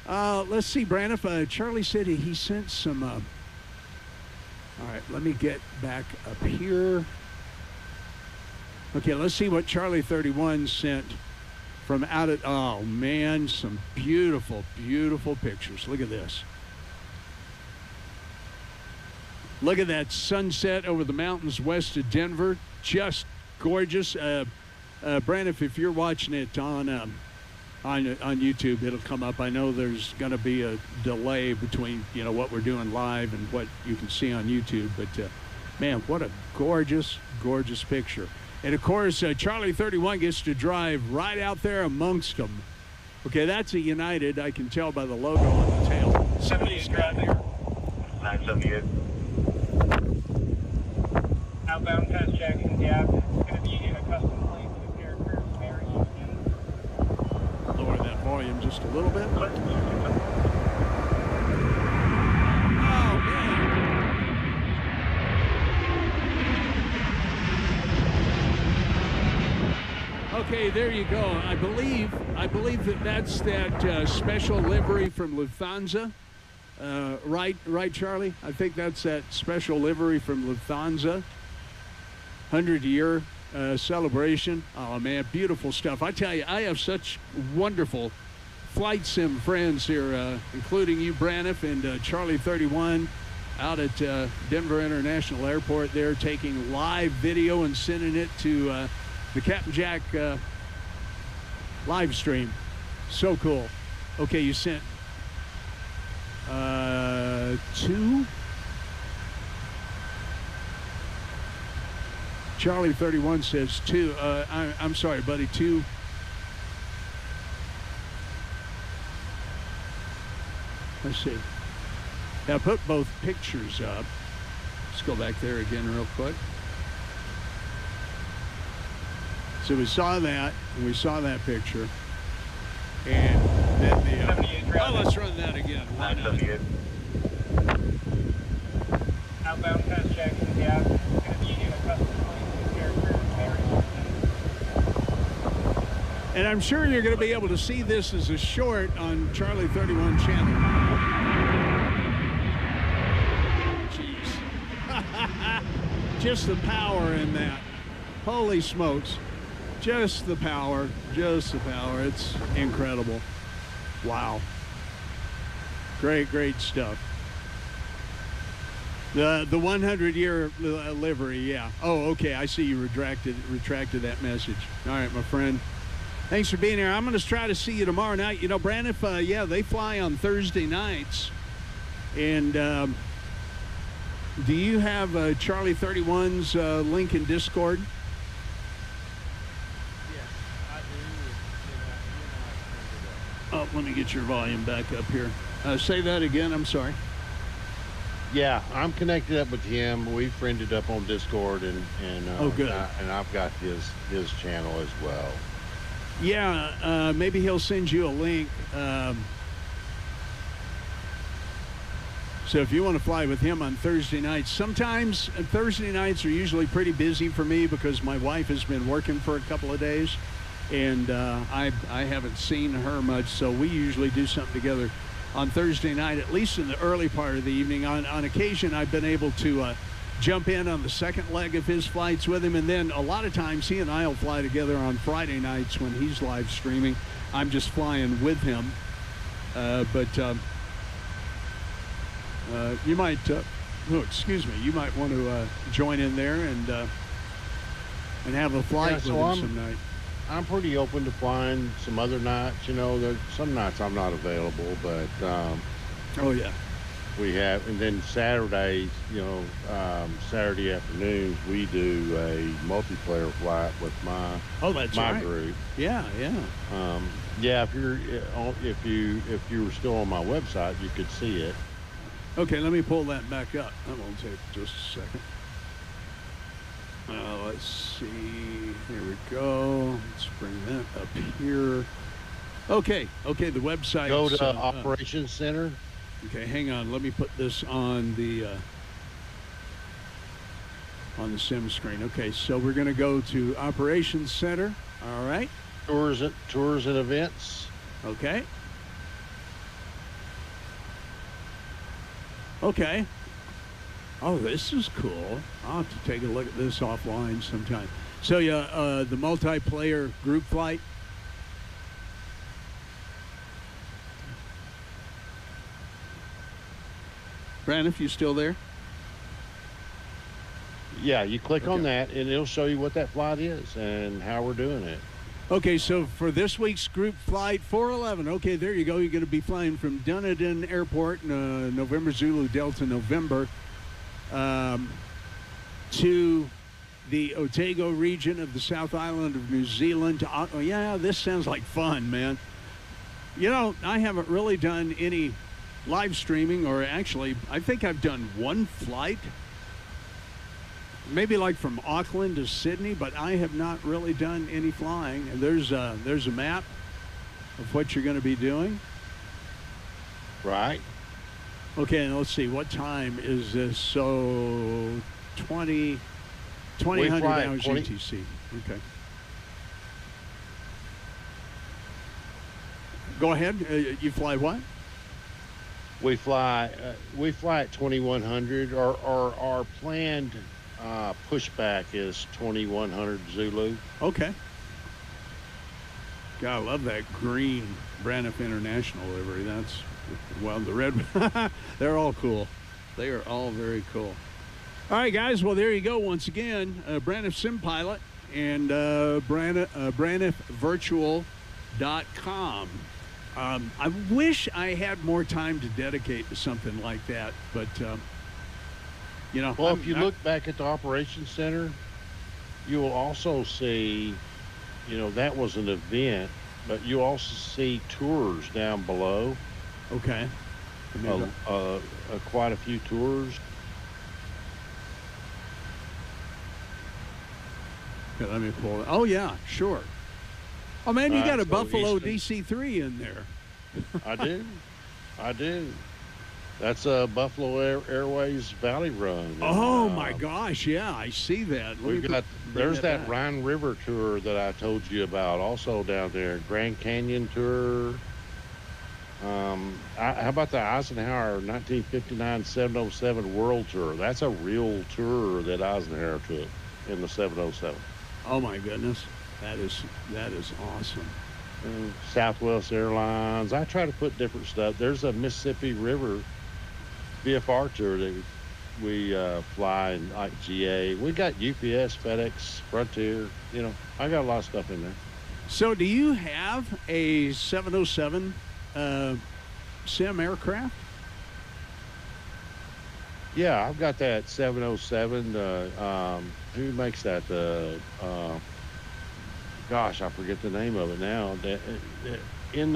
Let's see, Braniff. Charlie said he sent some. All right, let me get back up here. Okay, let's see what Charlie 31 sent from out at. Oh man, some beautiful, beautiful pictures. Look at this. Look at that sunset over the mountains west of Denver. Just gorgeous. Braniff, if you're watching it on YouTube, it'll come up. I know there's going to be a delay between what we're doing live and what you can see on YouTube, but man, what a gorgeous, gorgeous picture. And of course, Charlie 31 gets to drive right out there amongst them. Okay, that's a United. I can tell by the logo on the tail. 70's drive there. 978. Outbound past Jackson Gap. It's going to be a custom plane to characters, Mary. Lower that volume just a little bit. Okay, there you go. I believe that's that special livery from Lufthansa. Right, Charlie? I think that's that special livery from Lufthansa. 100-year celebration. Oh, man, beautiful stuff. I tell you, I have such wonderful flight sim friends here, including you, Braniff, and Charlie 31 out at Denver International Airport. They're taking live video and sending it to the Captain Jack live stream. So cool. Okay, you sent 2. Charlie 31 says 2. I'm sorry, buddy, 2. Let's see. Now put both pictures up. Let's go back there again real quick. So we saw that, and we saw that picture. And then the... oh, let's run that again. Why not? Outbound past Jackson Gap. It's going to be a custom plane character. And I'm sure you're going to be able to see this as a short on Charlie 31 channel. Jeez. Just the power in that. Holy smokes. Just the power. Just the power. It's incredible. Wow. Great, great stuff. The 100-year livery, yeah. Oh, okay. I see you retracted that message. All right, my friend. Thanks for being here. I'm going to try to see you tomorrow night. You know, Braniff, yeah, they fly on Thursday nights. And do you have Charlie 31's link in Discord? Yes, I do. Oh, let me get your volume back up here. Say that again. I'm sorry. Yeah, I'm connected up with him. We friended up on Discord, and oh, good. And I've got his channel as well. Yeah, maybe he'll send you a link. So if you want to fly with him on Thursday nights, sometimes Thursday nights are usually pretty busy for me because my wife has been working for a couple of days, and I haven't seen her much. So we usually do something together on Thursday night, at least in the early part of the evening. On occasion, I've been able to jump in on the second leg of his flights with him, and then a lot of times he and I will fly together on Friday nights when he's live streaming. I'm just flying with him, but you might you might want to join in there and have a flight with him some night. I'm pretty open to flying some other nights. You know, some nights I'm not available, but oh yeah, we have. And then Saturdays, you know, Saturday afternoons we do a multiplayer flight with my group. Yeah. Yeah, if you were still on my website, you could see it. Okay, let me pull that back up. That won't take just a second. Let's see. Here we go. Let's bring that up here. Okay, the website. Go to Operations Center. Okay, hang on. Let me put this on the sim screen. Okay, so we're going to go to Operations Center. All right. Tours and events. Okay. Okay. Oh, this is cool. I'll have to take a look at this offline sometime. So, yeah, the multiplayer group flight. Brandon, you still there? Yeah, you click on that, and it'll show you what that flight is and how we're doing it. Okay, so for this week's group flight 411, okay, there you go. You're going to be flying from Dunedin Airport, November Zulu Delta November, to the Otago region of the South Island of New Zealand. Oh, yeah, this sounds like fun, man. You know, I haven't really done any live streaming, or actually, I think I've done one flight. Maybe like from Auckland to Sydney, but I have not really done any flying. And there's a map of what you're going to be doing. Right. Okay, and let's see, what time is this? So 2000 hours UTC. Okay. Go ahead. You fly what? We fly at 2100. Our planned pushback is 2100 Zulu. Okay. God, I love that green Braniff International livery. That's, well, the red, they're all cool. They are all very cool. All right, guys. Well, there you go. Once again, Braniff Sim Pilot and BraniffVirtual.com. I wish I had more time to dedicate to something like that, but, you know. Well, if you look back at the Operations Center, you will also see, you know, that was an event, but you also see tours down below. Okay. Quite a few tours. Okay, let me pull it. Oh, yeah, sure. Oh, man, you got a so Buffalo Easton. DC-3 in there. I do. That's Buffalo Airways Valley Run. Oh, my gosh, yeah, I see that. There's that Rhine River tour that I told you about also down there. Grand Canyon tour. How about the Eisenhower 1959 707 World Tour? That's a real tour that Eisenhower took in the 707. Oh, my goodness. That is awesome. And Southwest Airlines. I try to put different stuff. There's a Mississippi River VFR tour that we fly in, like GA. We got UPS, FedEx, Frontier. You know, I got a lot of stuff in there. So do you have a 707 sim aircraft? Yeah, I've got that 707. Who makes that? Gosh, I forget the name of it now. In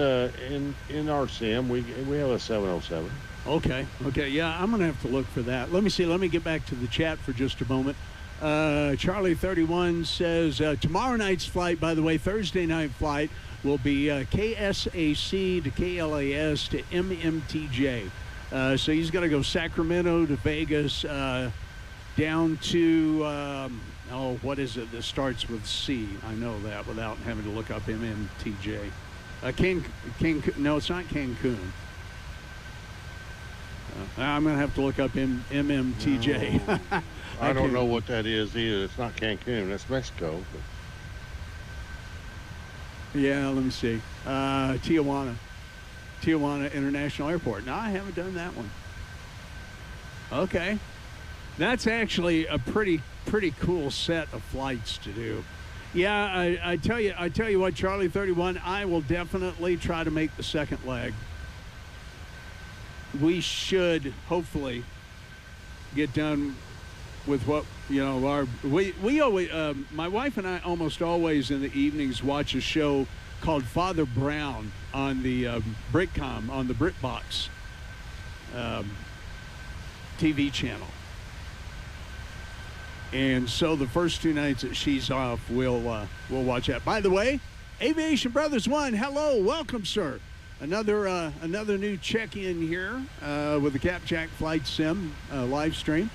our sim, we have a 707. Okay, yeah, I'm gonna have to look for that. Let me see. Let me get back to the chat for just a moment. Charlie 31 says tomorrow night's flight, by the way, Thursday night flight will be KSAC to KLAS to MMTJ. So he's got to go Sacramento to Vegas, down to, what is it that starts with C? I know that without having to look up MMTJ. No, it's not Cancun. I'm going to have to look up MMTJ. No, I don't know what that is either. It's not Cancun. That's Mexico. But... Yeah, let me see. Tijuana International Airport. No, I haven't done that one. Okay. That's actually a pretty cool set of flights to do. Yeah, I tell you what, Charlie 31, I will definitely try to make the second leg. We should hopefully get done with what, you know, we always, my wife and I almost always in the evenings watch a show called Father Brown on the BritCom, on the BritBox TV channel. And so the first two nights that she's off, we'll watch that. By the way, Aviation Brothers 1, hello, welcome, sir. Another new check-in here with the CapJack Flight Sim live stream.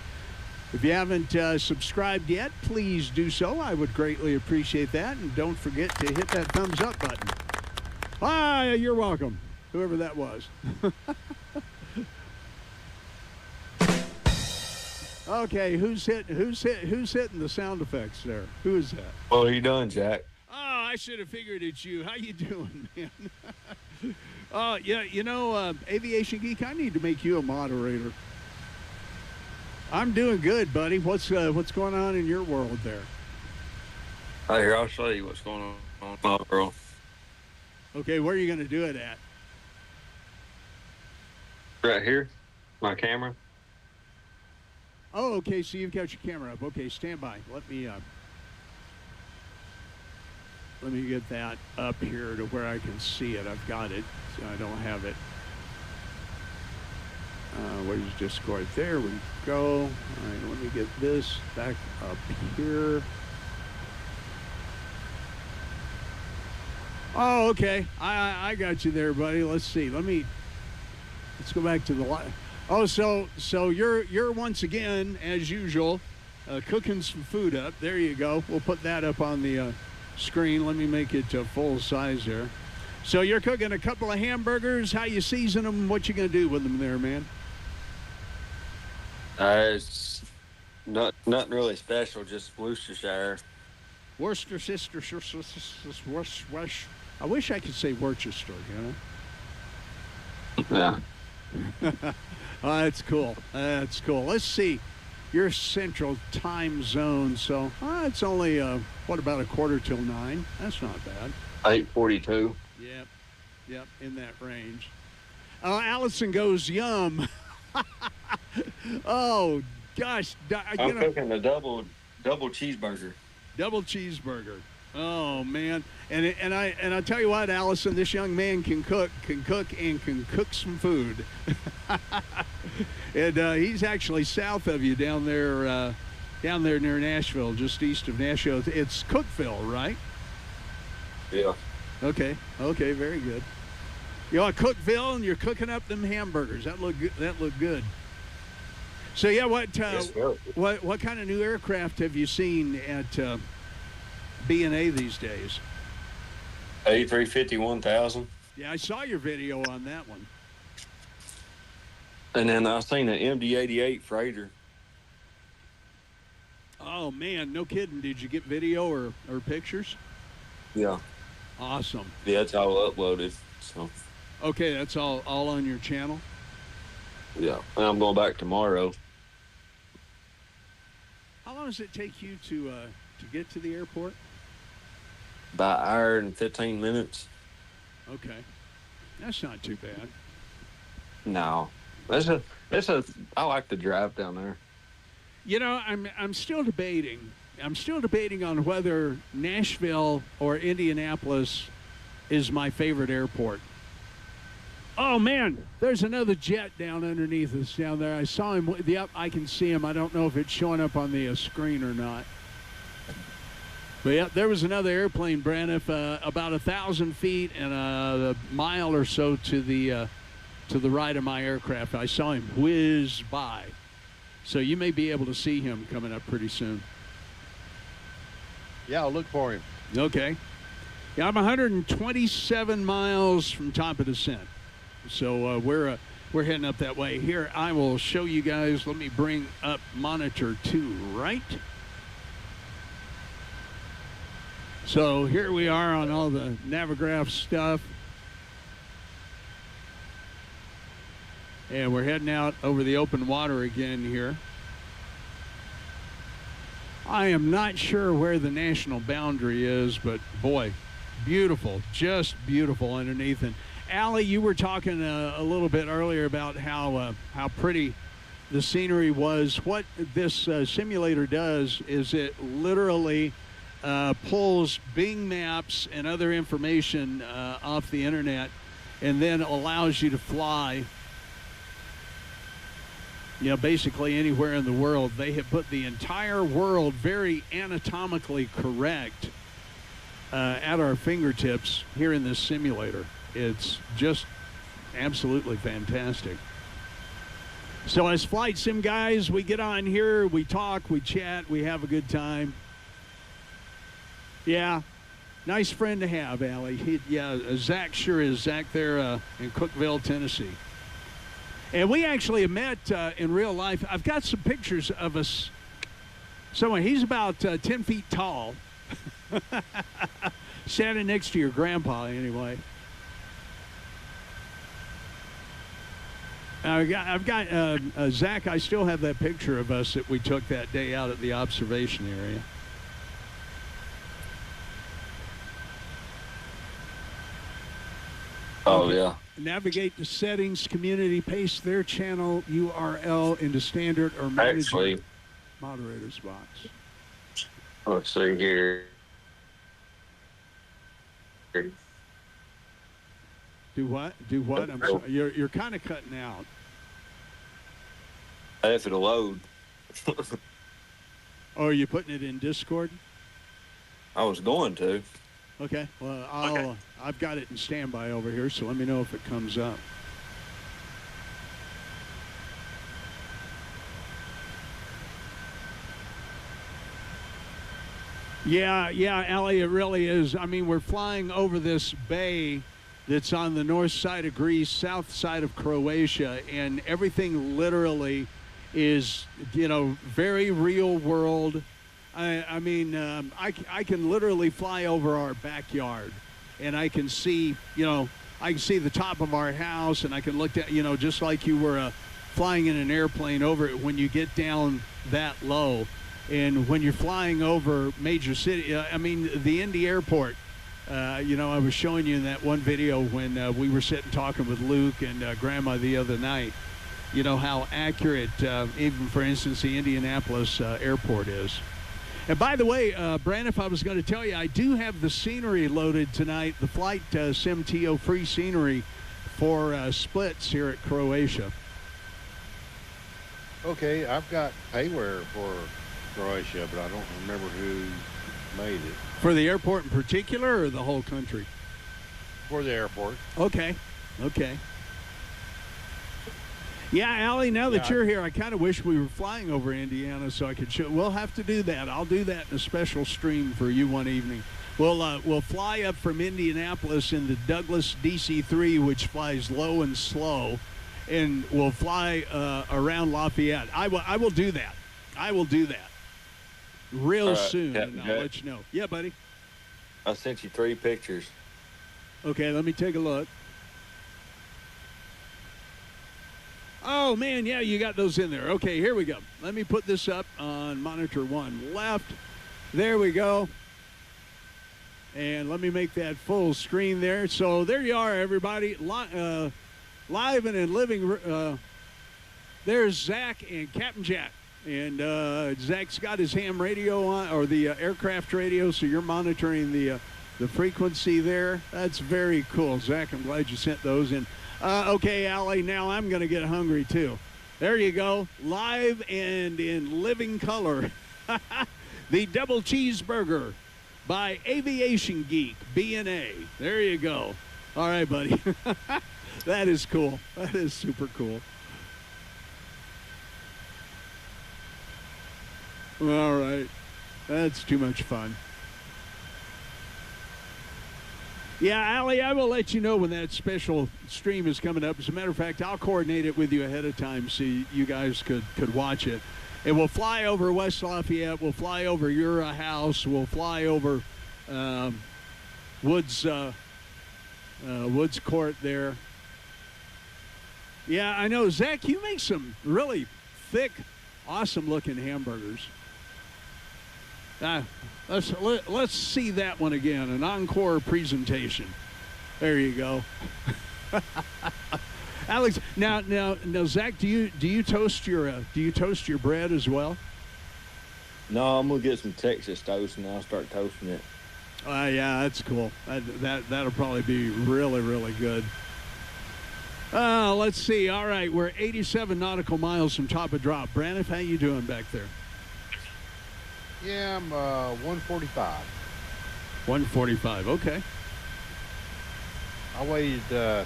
If you haven't subscribed yet, please do so. I would greatly appreciate that. And don't forget to hit that thumbs up button. Hi, you're welcome, whoever that was. Okay, who's hitting the sound effects there? Who is that? What are you doing, Jack? Oh, I should have figured it's you. How you doing, man? Yeah, you know, Aviation Geek, I need to make you a moderator. I'm doing good, buddy. What's going on in your world there? Right here, I'll show you what's going on in my world. Okay, where are you going to do it at? Right here, my camera. Oh, okay, so you've got your camera up. Okay, stand by. Let me get that up here to where I can see it. I've got it, so I don't have it. Where's Discord? There we go. All right, let me get this back up here. Oh, okay. I got you there, buddy. Let's see. Let's go back to the live. Oh, so you're once again, as usual, cooking some food up. There you go. We'll put that up on the screen. Let me make it full size there. So you're cooking a couple of hamburgers. How you season them? What you gonna do with them there, man? It's nothing really special, just Worcestershire. Worcestershire. I wish I could say Worcester, you know? Yeah. Oh, that's cool. That's cool. Let's see. You're Central Time Zone, so it's only, what, about 8:45? That's not bad. 8:42. Yep, in that range. Allison goes, yum. Oh, gosh. I'm cooking a double cheeseburger. Double cheeseburger. Oh, man. And I tell you what, Allison, this young man can cook some food. And he's actually south of you down there near Nashville, just east of Nashville. It's Cookeville, right? Yeah. Okay, very good. You're at Cookeville, and you're cooking up them hamburgers. That look good. So yeah, what kind of new aircraft have you seen at B&A these days? A350-1000. Yeah, I saw your video on that one. And then I seen an MD-88 freighter. Oh man, no kidding. Did you get video or pictures? Yeah. Awesome. Yeah, it's all uploaded. So. Okay, that's all on your channel? Yeah, and I'm going back tomorrow. How long does it take you to get to the airport? About an hour and 15 minutes. Okay, that's not too bad. No, I like to drive down there. You know, I'm still debating. I'm still debating on whether Nashville or Indianapolis is my favorite airport. Oh man, there's another jet down underneath us down there. I saw him. Yep, I can see him. I don't know if it's showing up on the screen or not. But yeah, there was another airplane, Braniff, about 1,000 feet and a mile or so to the right of my aircraft. I saw him whiz by. So you may be able to see him coming up pretty soon. Yeah, I'll look for him. Okay. Yeah, I'm 127 miles from top of descent. So we're heading up that way. Here, I will show you guys. Let me bring up monitor 2, right? So here we are on all the Navigraph stuff. And we're heading out over the open water again here. I am not sure where the national boundary is, but boy, beautiful, just beautiful underneath. And Allie, you were talking a little bit earlier about how pretty the scenery was. What this simulator does is it literally pulls Bing Maps and other information off the internet and then allows you to fly, you know, basically anywhere in the world. They have put the entire world very anatomically correct at our fingertips here in this simulator. It's just absolutely fantastic. So as flight sim guys, we get on here, we talk, we chat, we have a good time. Yeah, nice friend to have, Allie. Zach sure is. Zach there in Cookeville, Tennessee. And we actually have met in real life. I've got some pictures of us. So he's about 10 feet tall. Standing next to your grandpa, anyway. I've got Zach, I still have that picture of us that we took that day out at the observation area. Oh, yeah. Navigate the settings, community, paste their channel URL into standard or Actually, moderator's box. Let's see here. Do what? Do what? I'm sorry. You're kind of cutting out. If it'll load. Oh, are you putting it in Discord? I was going to. Okay. Well, I've got it in standby over here, so let me know if it comes up. Yeah, Allie, it really is. I mean, we're flying over this bay that's on the north side of Greece, south side of Croatia, and everything literally is, you know, very real world. I mean, I can literally fly over our backyard, and I can see, you know, I can see the top of our house, and I can look at, you know, just like you were flying in an airplane over it when you get down that low. And when you're flying over major city, I mean, the Indy airport, you know, I was showing you in that one video when we were sitting talking with Luke and Grandma the other night, you know, how accurate, even for instance, the Indianapolis airport is. And by the way, Brandon, I was going to tell you, I do have the scenery loaded tonight, the Flight Sim TO free scenery for splits here at Croatia. Okay, I've got payware for Croatia, but I don't remember who made it. For the airport in particular, or the whole country? For the airport. Okay, okay. Yeah, Allie, now that you're here, I kind of wish we were flying over Indiana so I could show. We'll have to do that. I'll do that in a special stream for you one evening. We'll fly up from Indianapolis in the Douglas DC-3, which flies low and slow, and we'll fly around Lafayette. I will do that. I will do that real soon, and I'll let you know. Yeah, buddy? I sent you 3 pictures. Okay, let me take a look. Oh, man, yeah, you got those in there. Okay, here we go. Let me put this up on monitor 1 left. There we go. And let me make that full screen there. So there you are, everybody. Live and in living. There's Zach and Captain Jack. And Zach's got his ham radio on, or the aircraft radio, so you're monitoring the frequency there. That's very cool, Zach. I'm glad you sent those in. Okay, Allie, now I'm going to get hungry, too. There you go. Live and in living color. The double cheeseburger by Aviation Geek, BNA. There you go. All right, buddy. That is cool. That is super cool. All right. That's too much fun. Yeah, Allie, I will let you know when that special stream is coming up. As a matter of fact, I'll coordinate it with you ahead of time so you guys could watch it. And we'll fly over West Lafayette. We'll fly over your house. We'll fly over Woods Court there. Yeah, I know. Zach, you make some really thick, awesome-looking hamburgers. Let's see that one again, an encore presentation. There you go. Alex, now, Zach, do you toast your bread as well? No, I'm gonna get some Texas toast and I'll start toasting it. Yeah, that's cool. That'll probably be really, really good. Let's see. All right, we're 87 nautical miles from top of drop. Braniff, how you doing back there? Yeah, I'm 145. 145. Okay. I waited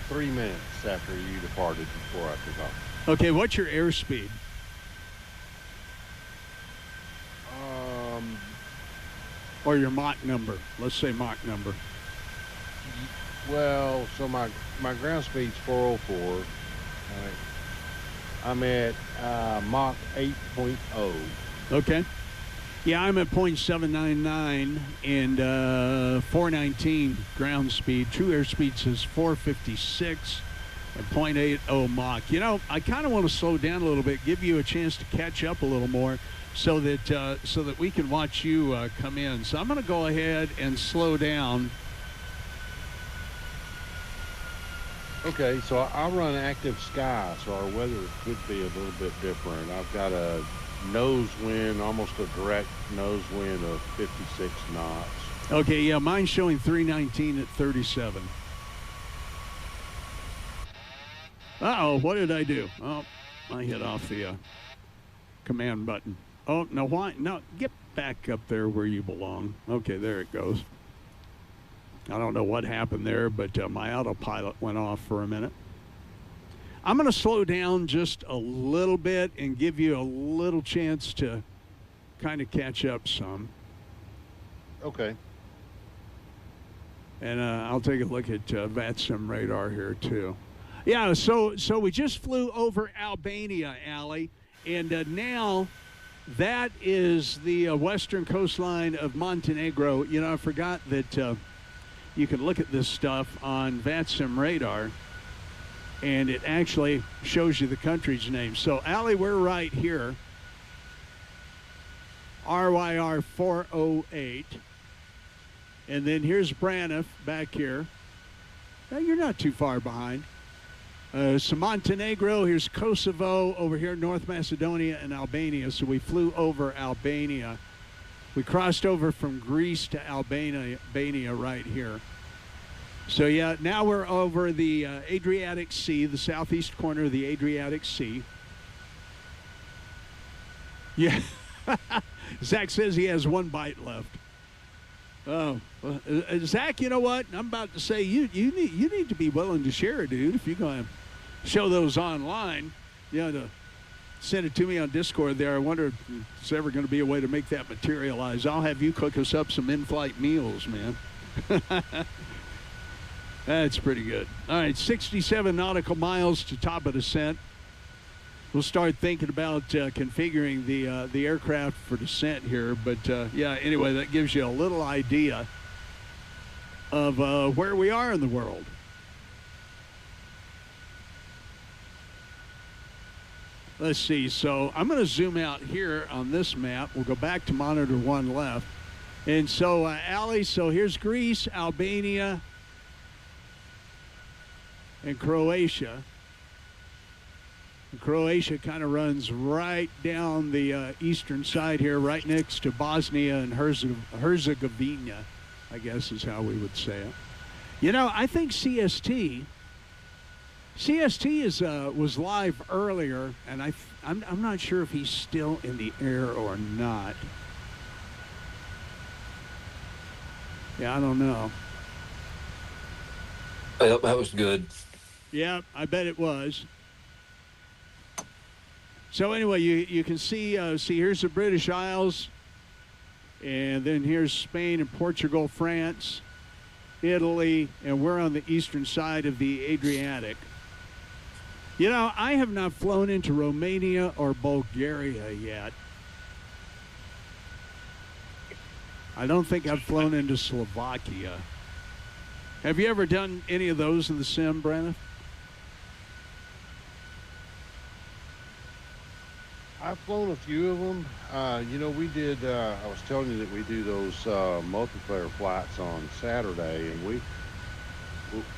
3 minutes after you departed before I took off. Okay, what's your airspeed? Or your Mach number. Let's say Mach number. Well, so my ground speed's 404. I'm at Mach 8.0. Okay. Yeah, I'm at 0.799 and 419 ground speed. True airspeed says 456 and 0.80 Mach. You know, I kind of want to slow down a little bit, give you a chance to catch up a little more so that we can watch you come in. So I'm going to go ahead and slow down. Okay, so I run active sky, so our weather could be a little bit different. I've got a nose wind, almost a direct nose wind of 56 knots. Okay, yeah, mine's showing 319 at 37. Uh-oh, what did I do? Oh, I hit off the command button. Oh, no, why? No, get back up there where you belong. Okay, there it goes. I don't know what happened there, but my autopilot went off for a minute. I'm going to slow down just a little bit and give you a little chance to kind of catch up some. Okay. And I'll take a look at VATSIM radar here, too. Yeah, so we just flew over Albania, Allie, and now that is the western coastline of Montenegro. You know, I forgot that you can look at this stuff on VATSIM radar, and it actually shows you the country's name. So, Allie, we're right here. RYR 408. And then here's Braniff back here. Now, you're not too far behind. So Montenegro, here's Kosovo, over here North Macedonia and Albania. So we flew over Albania. We crossed over from Greece to Albania right here. So yeah, now we're over the Adriatic Sea, the southeast corner of the Adriatic Sea. Yeah. Zach says he has 1 bite left. Oh, Zach, you know what? I'm about to say you need to be willing to share it, dude. If you're going to show those online, you know, to send it to me on Discord there. I wonder if there's ever going to be a way to make that materialize. I'll have you cook us up some in-flight meals, man. That's pretty good. All right, 67 nautical miles to top of descent. We'll start thinking about configuring the aircraft for descent here. But, yeah, anyway, that gives you a little idea of where we are in the world. Let's see. So I'm going to zoom out here on this map. We'll go back to monitor 1 left. And so, Allie, so here's Greece, Albania, and Croatia. Croatia kind of runs right down the eastern side here, right next to Bosnia and Herzegovina, I guess is how we would say it. You know, I think CST was live earlier, and I'm not sure if he's still in the air or not. Yeah, I don't know. Yep, that was good. Yeah, I bet it was. So anyway, you can see here's the British Isles, and then here's Spain and Portugal, France, Italy, and we're on the eastern side of the Adriatic. You know, I have not flown into Romania or Bulgaria yet. I don't think I've flown into Slovakia. Have you ever done any of those in the sim, Brandon? I've flown a few of them. You know, we did, I was telling you that we do those multiplayer flights on Saturday, and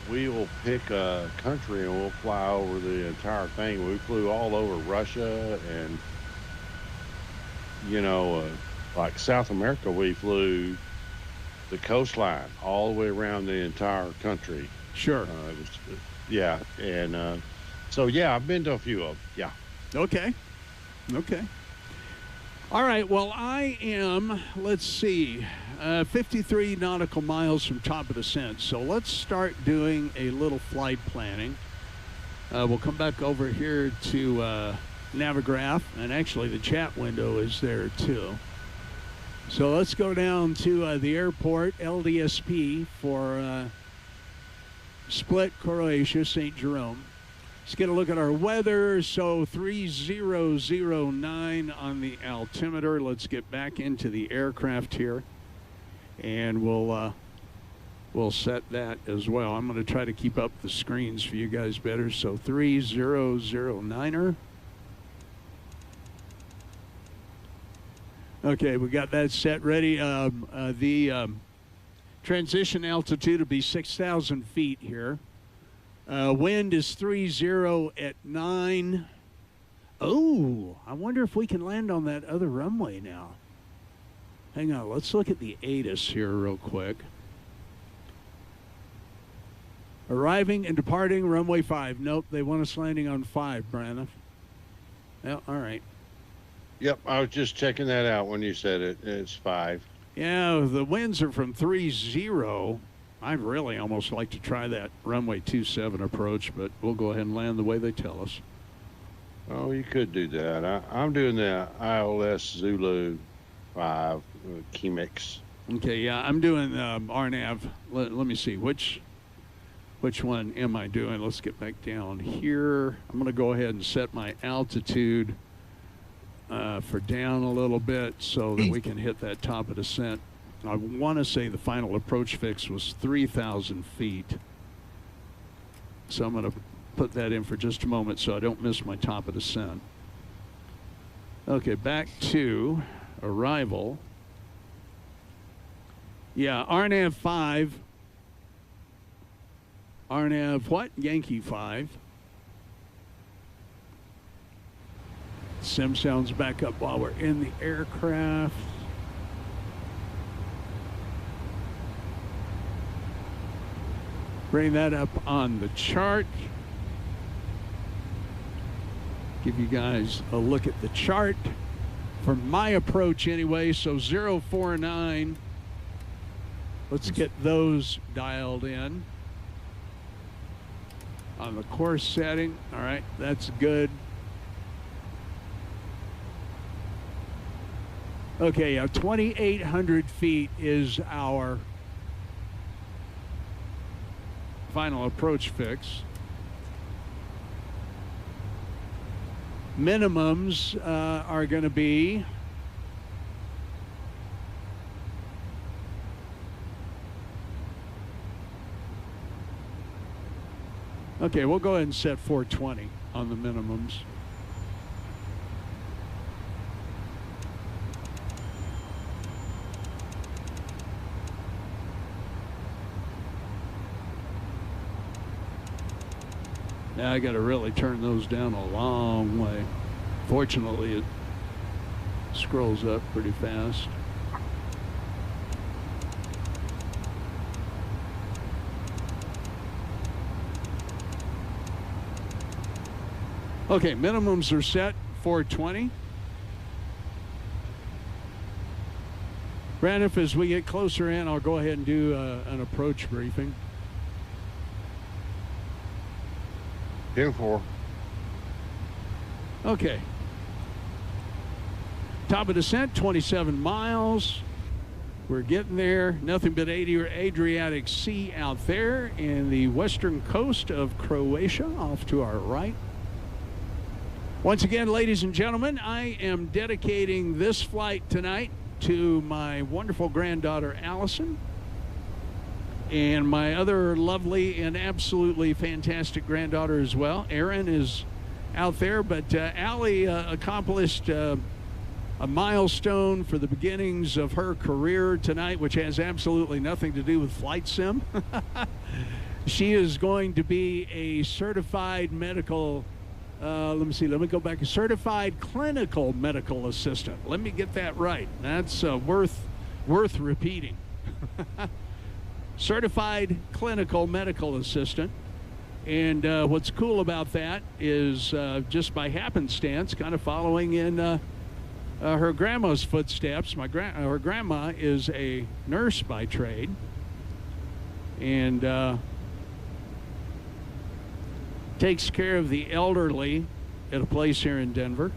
we will pick a country and we'll fly over the entire thing. We flew all over Russia and, you know, like South America, we flew the coastline all the way around the entire country. Sure. Yeah. And so, yeah, I've been to a few of them. Yeah. Okay. Okay. All right. Well, I am, let's see, 53 nautical miles from top of descent. So let's start doing a little flight planning. We'll come back over here to Navigraph, and actually the chat window is there too. So let's go down to the airport, LDSP, for Split, Croatia, St. Jerome. Let's get a look at our weather. So 3009 on the altimeter. Let's get back into the aircraft here, and we'll set that as well. I'm going to try to keep up the screens for you guys better. So 3009er. Okay, we got that set ready. The transition altitude will be 6,000 feet here. Wind is 30 at 9. Oh, I wonder if we can land on that other runway now. Hang on, let's look at the ATIS here real quick. Arriving and departing runway 5. Nope, they want us landing on 5, Brandon. Yeah, all right. Yep, I was just checking that out when you said it. It's 5. Yeah, the winds are from 30. I'd really almost like to try that runway 27 approach, but we'll go ahead and land the way they tell us. Oh, you could do that. I'm doing the ILS Zulu 5 Chemix Okay, yeah, I'm doing RNAV. Let me see. Which one am I doing? Let's get back down here. I'm going to go ahead and set my altitude for down a little bit so that we can hit that top of descent. I want to say the final approach fix was 3,000 feet. So I'm going to put that in for just a moment so I don't miss my top of descent. Okay, back to arrival. Yeah, RNAV 5. RNAV what? Yankee 5. Sim sounds back up while we're in the aircraft. Bring that up on the chart. Give you guys a look at the chart for my approach anyway. So 049. Let's get those dialed in on the course setting. All right, that's good. Okay, 2,800 feet is our final approach fix. Minimums are going to be okay, we'll go ahead and set 420 on the minimums. Now I got to really turn those down a long way. Fortunately, it scrolls up pretty fast. Okay, minimums are set 420. Brandon, as we get closer in, I'll go ahead and do an approach briefing. 10-4. Okay. Top of descent, 27 miles. We're getting there. Nothing but Adriatic Sea out there in the western coast of Croatia, off to our right. Once again, ladies and gentlemen, I am dedicating this flight tonight to my wonderful granddaughter, Allison, and my other lovely and absolutely fantastic granddaughter as well. Erin is out there, but Allie accomplished a milestone for the beginnings of her career tonight, which has absolutely nothing to do with flight sim. She is going to be a certified medical, let me go back, a certified clinical medical assistant. Let me get that right. That's worth repeating. Certified clinical medical assistant. And what's cool about that is just by happenstance, kind of following in her grandma's footsteps. Her grandma is a nurse by trade, and takes care of the elderly at a place here in Denver.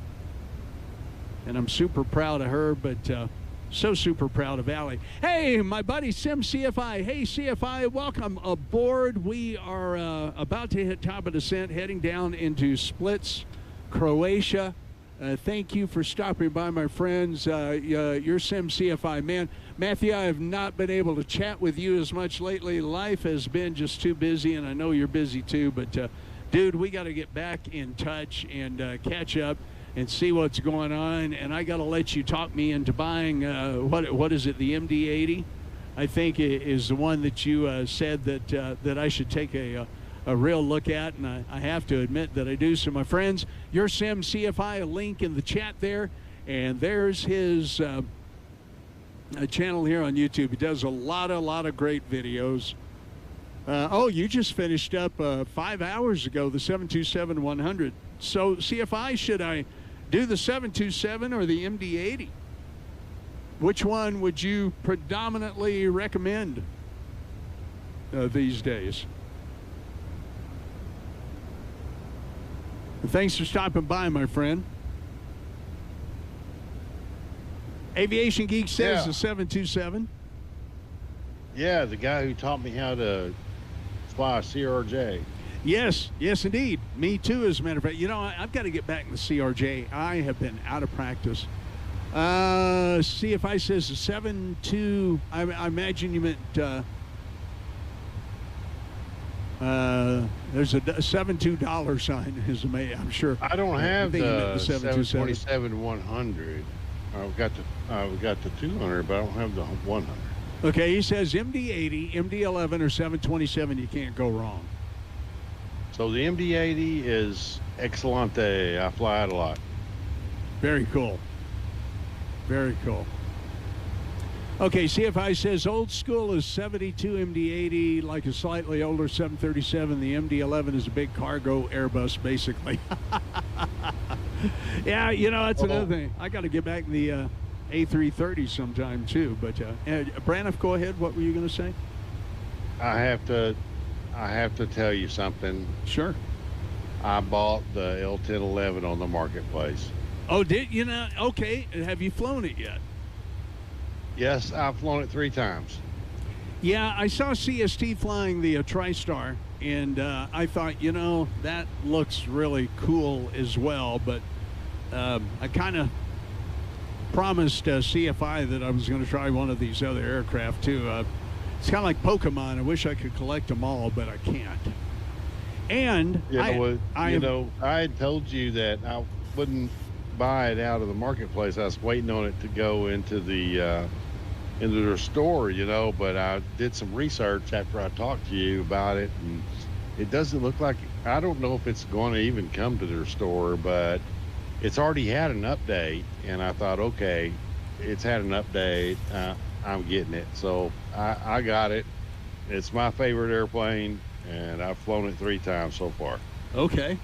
And I'm super proud of her, but so super proud of Allie. Hey, my buddy Sim CFI. Hey, CFI, welcome aboard. We are about to hit top of descent, heading down into Splits, Croatia. Thank you for stopping by, my friends. You're Sim CFI. Man, Matthew, I have not been able to chat with you as much lately. Life has been just too busy, and I know you're busy too. But, dude, we got to get back in touch and catch up and see what's going on. And I got to let you talk me into buying, what is it, the MD-80? I think is the one that you said that I should take a real look at, and I have to admit that I do. So, my friends, your Sim CFI, a link in the chat there, and there's his channel here on YouTube. He does a lot of great videos. Oh, you just finished up 5 hours ago, the 727-100. So, CFI, should I do the 727 or the MD-80? Which one would you predominantly recommend these days? Thanks for stopping by, my friend. Aviation Geek says the 727. Yeah, the guy who taught me how to fly a CRJ. Yes, yes, indeed. Me too, as a matter of fact. You know, I've got to get back in the CRJ. I have been out of practice. CFI says a 7.2. I imagine you meant there's a $7.2 sign. I'm sure. I don't have think you meant the 727. 727-100. I've got the 200, but I don't have the 100. Okay, he says MD-80, MD-11, or 727. You can't go wrong. So the MD-80 is excelente. I fly it a lot. Very cool. Very cool. Okay, CFI says old school is 72 MD-80, like a slightly older 737. The MD-11 is a big cargo Airbus, basically. Yeah, you know, that's another thing. I got to get back in the A330 sometime, too. But, Braniff, go ahead. What were you going to say? I have to tell you something. Sure. I bought the L1011 on the marketplace. Oh, did you know? Okay. Have you flown it yet? Yes, I've flown it 3 times. Yeah, I saw CST flying the TriStar, and I thought, you know, that looks really cool as well. But I kind of promised CFI that I was going to try one of these other aircraft, too. It's kind of like Pokemon. I wish I could collect them all, but I can't. And I had told you that I wouldn't buy it out of the marketplace. I was waiting on it to go into their store, you know, but I did some research after I talked to you about it, and it doesn't look like, I don't know if it's going to even come to their store, but it's already had an update, and I thought, okay, it's had an update, I'm getting it. So I got it. It's my favorite airplane, and I've flown it 3 times so far. Okay.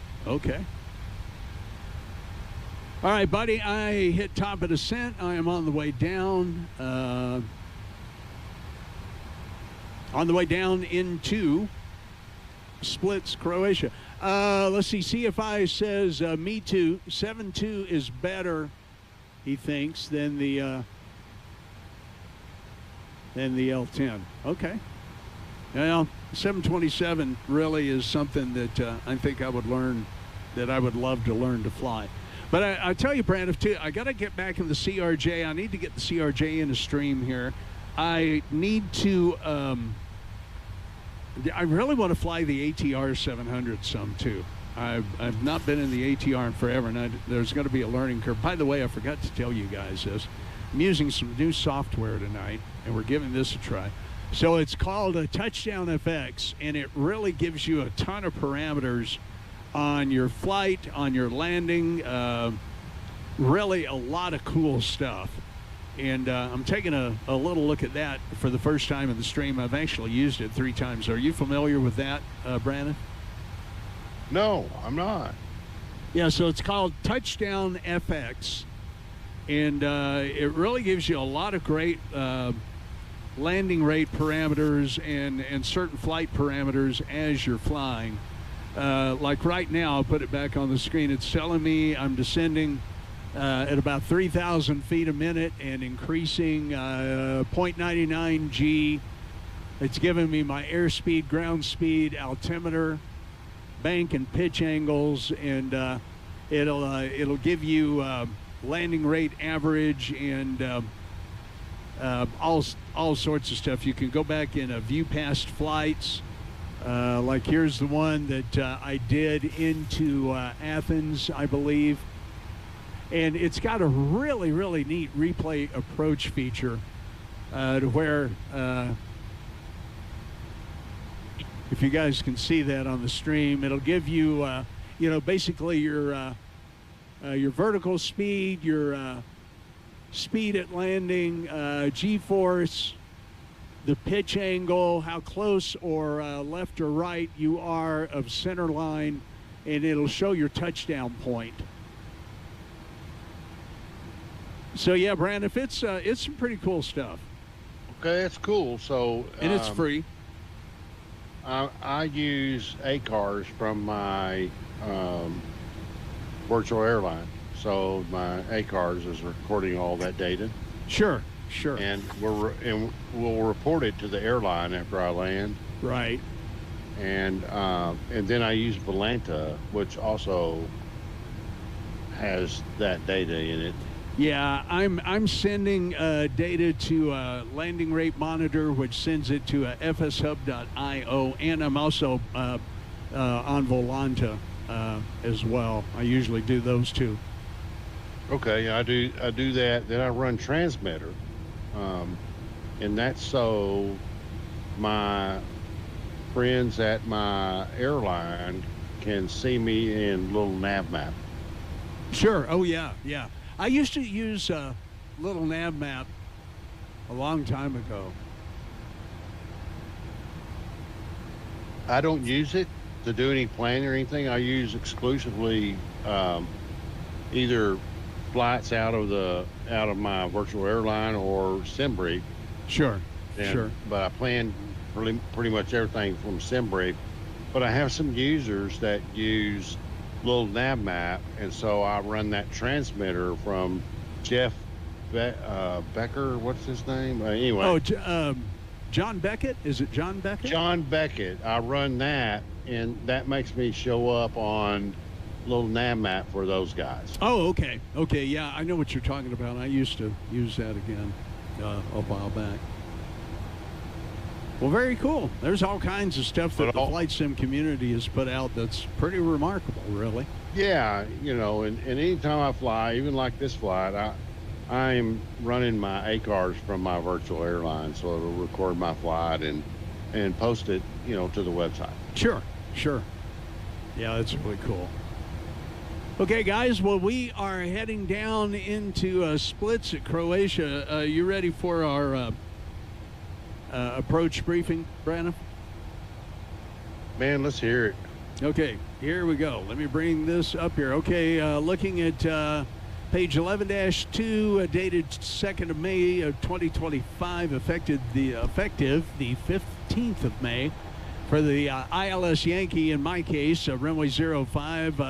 All right, buddy, I hit top of descent. I am on the way down. On the way down into Splits, Croatia. Let's see, CFI says, me too. 7.2 is better, he thinks, than the L10. Okay. Well, 727 really is something that I think I would learn, that I would love to learn to fly. But I tell you, Brandon, too, I got to get back in the CRJ. I need to get the CRJ in a stream here. I need to, I really want to fly the ATR 700 some, too. I've not been in the ATR in forever, and there's going to be a learning curve. By the way, I forgot to tell you guys this. I'm using some new software tonight, and we're giving this a try. So it's called a Touchdown FX, and it really gives you a ton of parameters on your flight, on your landing, really a lot of cool stuff. And I'm taking a little look at that for the first time in the stream. I've actually used it 3 times. Are you familiar with that, Brandon? No, I'm not. Yeah, so it's called Touchdown FX. And it really gives you a lot of great landing rate parameters and certain flight parameters as you're flying. Like right now, I'll put it back on the screen. It's telling me I'm descending at about 3,000 feet a minute and increasing 0.99 G. It's giving me my airspeed, ground speed, altimeter, bank and pitch angles, and it'll give you landing rate average and all sorts of stuff. You can go back and view past flights. Like here's the one that I did into Athens, I believe. And it's got a really, really neat replay approach feature to where, if you guys can see that on the stream, it'll give you, you know, basically your vertical speed, your speed at landing, G-force, the pitch angle, how close or left or right you are of center line, and it'll show your touchdown point. So yeah, Brandon, it's some pretty cool stuff. Okay, that's cool. So and it's free. I use ACARS from my virtual airline, so my ACARS is recording all that data. Sure. Sure. And we'll report it to the airline after I land. Right. And then I use Volanta, which also has that data in it. Yeah, I'm sending data to Landing Rate Monitor, which sends it to fshub.io, and I'm also on Volanta as well. I usually do those two. Okay, I do that. Then I run Transmitter, and that's so my friends at my airline can see me in little nav map. Sure. Oh yeah, yeah. I used to use little nav map a long time ago. I don't use it to do any planning or anything. I use exclusively either flights out of my virtual airline or SimBrief. Sure. Sure. But I plan pretty much everything from SimBrief. But I have some users that use little nav map, and so I run that transmitter from Jeff Becker. What's his name? Anyway. Oh, John Beckett? Is it John Beckett? John Beckett. I run that, and that makes me show up on little nav map for those guys. Oh, okay. Okay, yeah, I know what you're talking about. I used to use that again a while back. Well, very cool. There's all kinds of stuff that the flight sim community has put out that's pretty remarkable, really. Yeah, and anytime I fly, even like this flight, I'm running my ACARS from my virtual airline, so it'll record my flight and post it, to the website. Sure, sure. Yeah, that's really cool. Okay, guys, well, we are heading down into Splits at Croatia. You ready for our approach briefing, Brandon? Man, let's hear it. Okay, here we go. Let me bring this up here. Okay, looking at page 11-2, dated 2nd of May of 2025, effective the 15th of May. For the ILS Yankee, in my case, runway 05,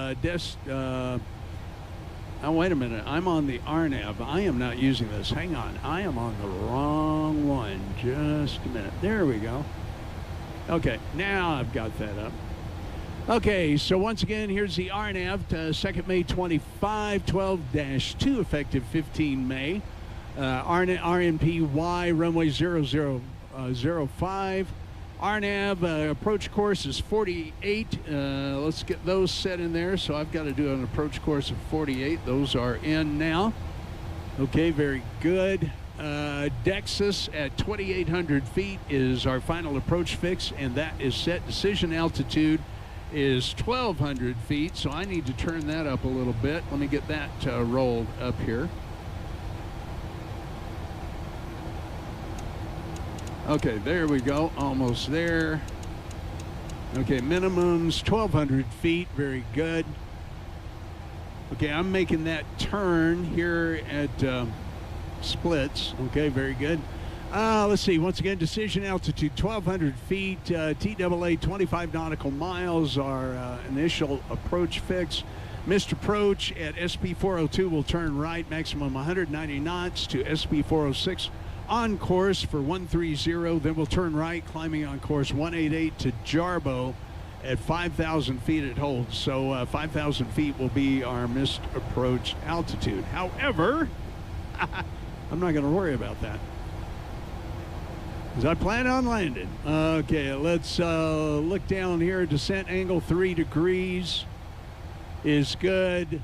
oh, wait a minute. I'm on the RNAV. I am not using this. Hang on. I am on the wrong one. Just a minute. There we go. Okay, now I've got that up. Okay, so once again, here's the RNAV, 2nd May 25, 12-2, effective 15 May. RNPY, runway 0005. RNAV approach course is 48. Let's get those set in there. So I've got to do an approach course of 48. Those are in now. Okay, very good. Dexus at 2,800 feet is our final approach fix, and that is set. Decision altitude is 1,200 feet, so I need to turn that up a little bit. Let me get that rolled up here. Okay, there we go, almost there. Okay, minimums 1,200 feet, very good. Okay, I'm making that turn here at Splits. Okay, very good. Let's see, once again, decision altitude 1,200 feet, TAA 25 nautical miles, our initial approach fix. Missed approach at SP402 will turn right, maximum 190 knots to SP406. On course for 130, then we'll turn right, climbing on course 188 to Jarbo at 5,000 feet it holds. So 5,000 feet will be our missed approach altitude. However, I'm not going to worry about that, because I plan on landing. Okay, let's look down here. Descent angle 3 degrees is good.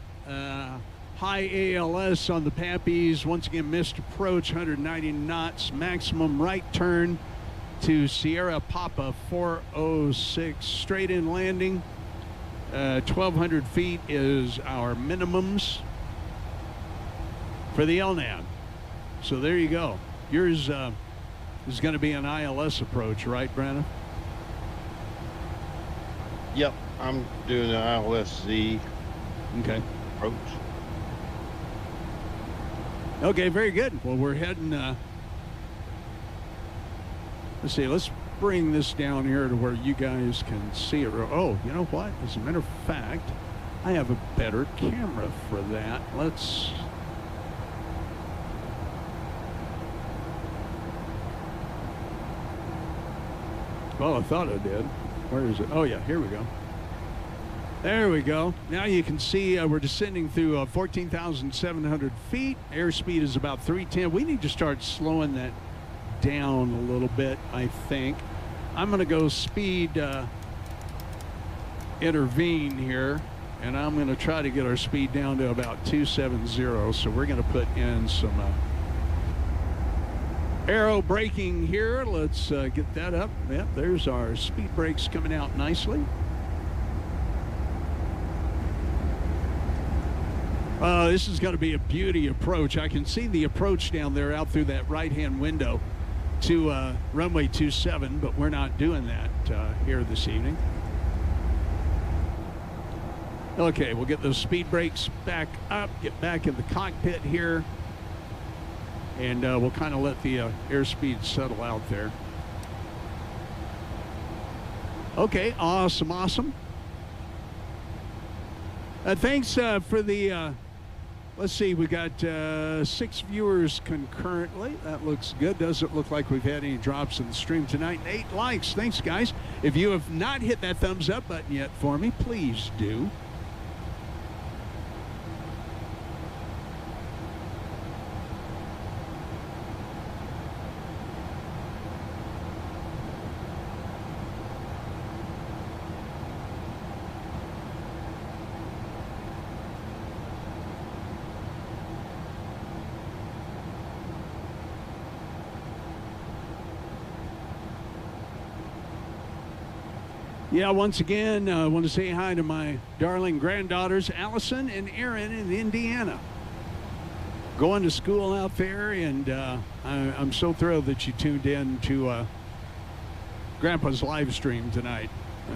High ALS on the Pappies. Once again, missed approach, 190 knots. Maximum right turn to Sierra Papa 406. Straight in landing. 1,200 feet is our minimums for the LNAV. So there you go. Yours is going to be an ILS approach, right, Brandon? Yep, I'm doing the ILSZ Okay. approach. Okay, very good. Well, we're heading, let's see, let's bring this down here to where you guys can see it. Oh, you know what? As a matter of fact, I have a better camera for that. Let's Well, I thought I did. Where is it? Oh, yeah, here we go. There we go. Now you can see we're descending through 14,700 feet. Airspeed is about 310. We need to start slowing that down a little bit, I think. I'm going to go speed intervene here, and I'm going to try to get our speed down to about 270. So we're going to put in some aero braking here. Let's get that up. Yep, there's our speed brakes coming out nicely. This is going to be a beauty approach. I can see the approach down there out through that right-hand window to runway 27, but we're not doing that here this evening. Okay, we'll get those speed brakes back up, get back in the cockpit here, and we'll kind of let the airspeed settle out there. Okay, awesome, awesome. Thanks for the, let's see, we got 6 viewers concurrently. That looks good. Doesn't look like we've had any drops in the stream tonight. And 8 likes. Thanks, guys. If you have not hit that thumbs up button yet for me, please do. Yeah, once again, I want to say hi to my darling granddaughters, Allison and Erin in Indiana. Going to school out there, and I'm so thrilled that you tuned in to Grandpa's live stream tonight.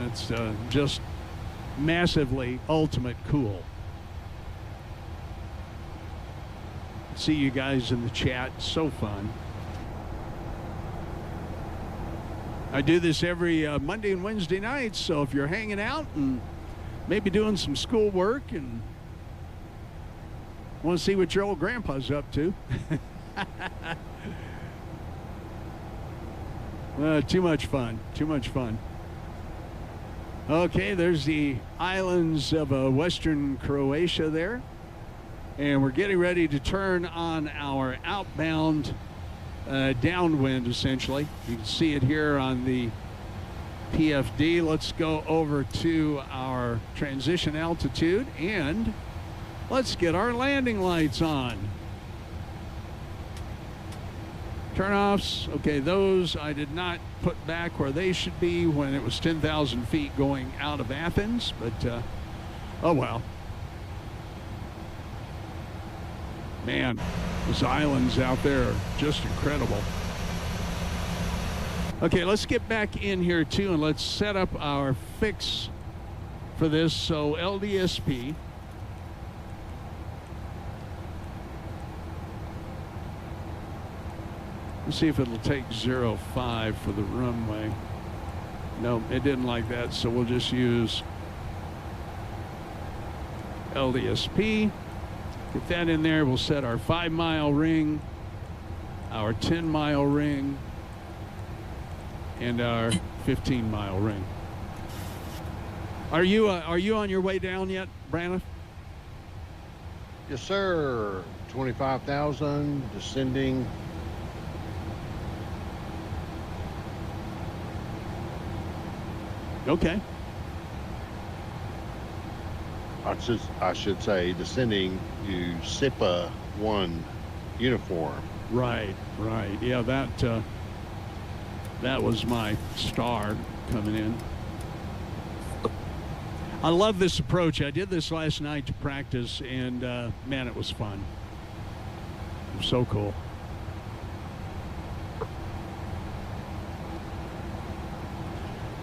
It's just massively ultimate cool. See you guys in the chat. So fun. I do this every Monday and Wednesday nights, so if you're hanging out and maybe doing some schoolwork and want to see what your old grandpa's up to. Too much fun. Too much fun. Okay, there's the islands of western Croatia there. And we're getting ready to turn on our outbound downwind, essentially. You can see it here on the PFD. Let's go over to our transition altitude and let's get our landing lights on. Turnoffs, okay, those I did not put back where they should be when it was 10,000 feet going out of Athens, but oh well. Man, those islands out there are just incredible. Okay, let's get back in here too and let's set up our fix for this. So LDSP. Let's see if it'll take 05 for the runway. No, it didn't like that, so we'll just use LDSP. Get that in there. We'll set our 5-mile ring, our 10-mile ring, and our 15-mile ring. Are you on your way down yet, Brandon? Yes, sir. 25,000 descending. Okay. I should say descending to SIPA 1 uniform. Right, right. Yeah, that was my star coming in. I love this approach. I did this last night to practice, and man, it was fun. It was so cool.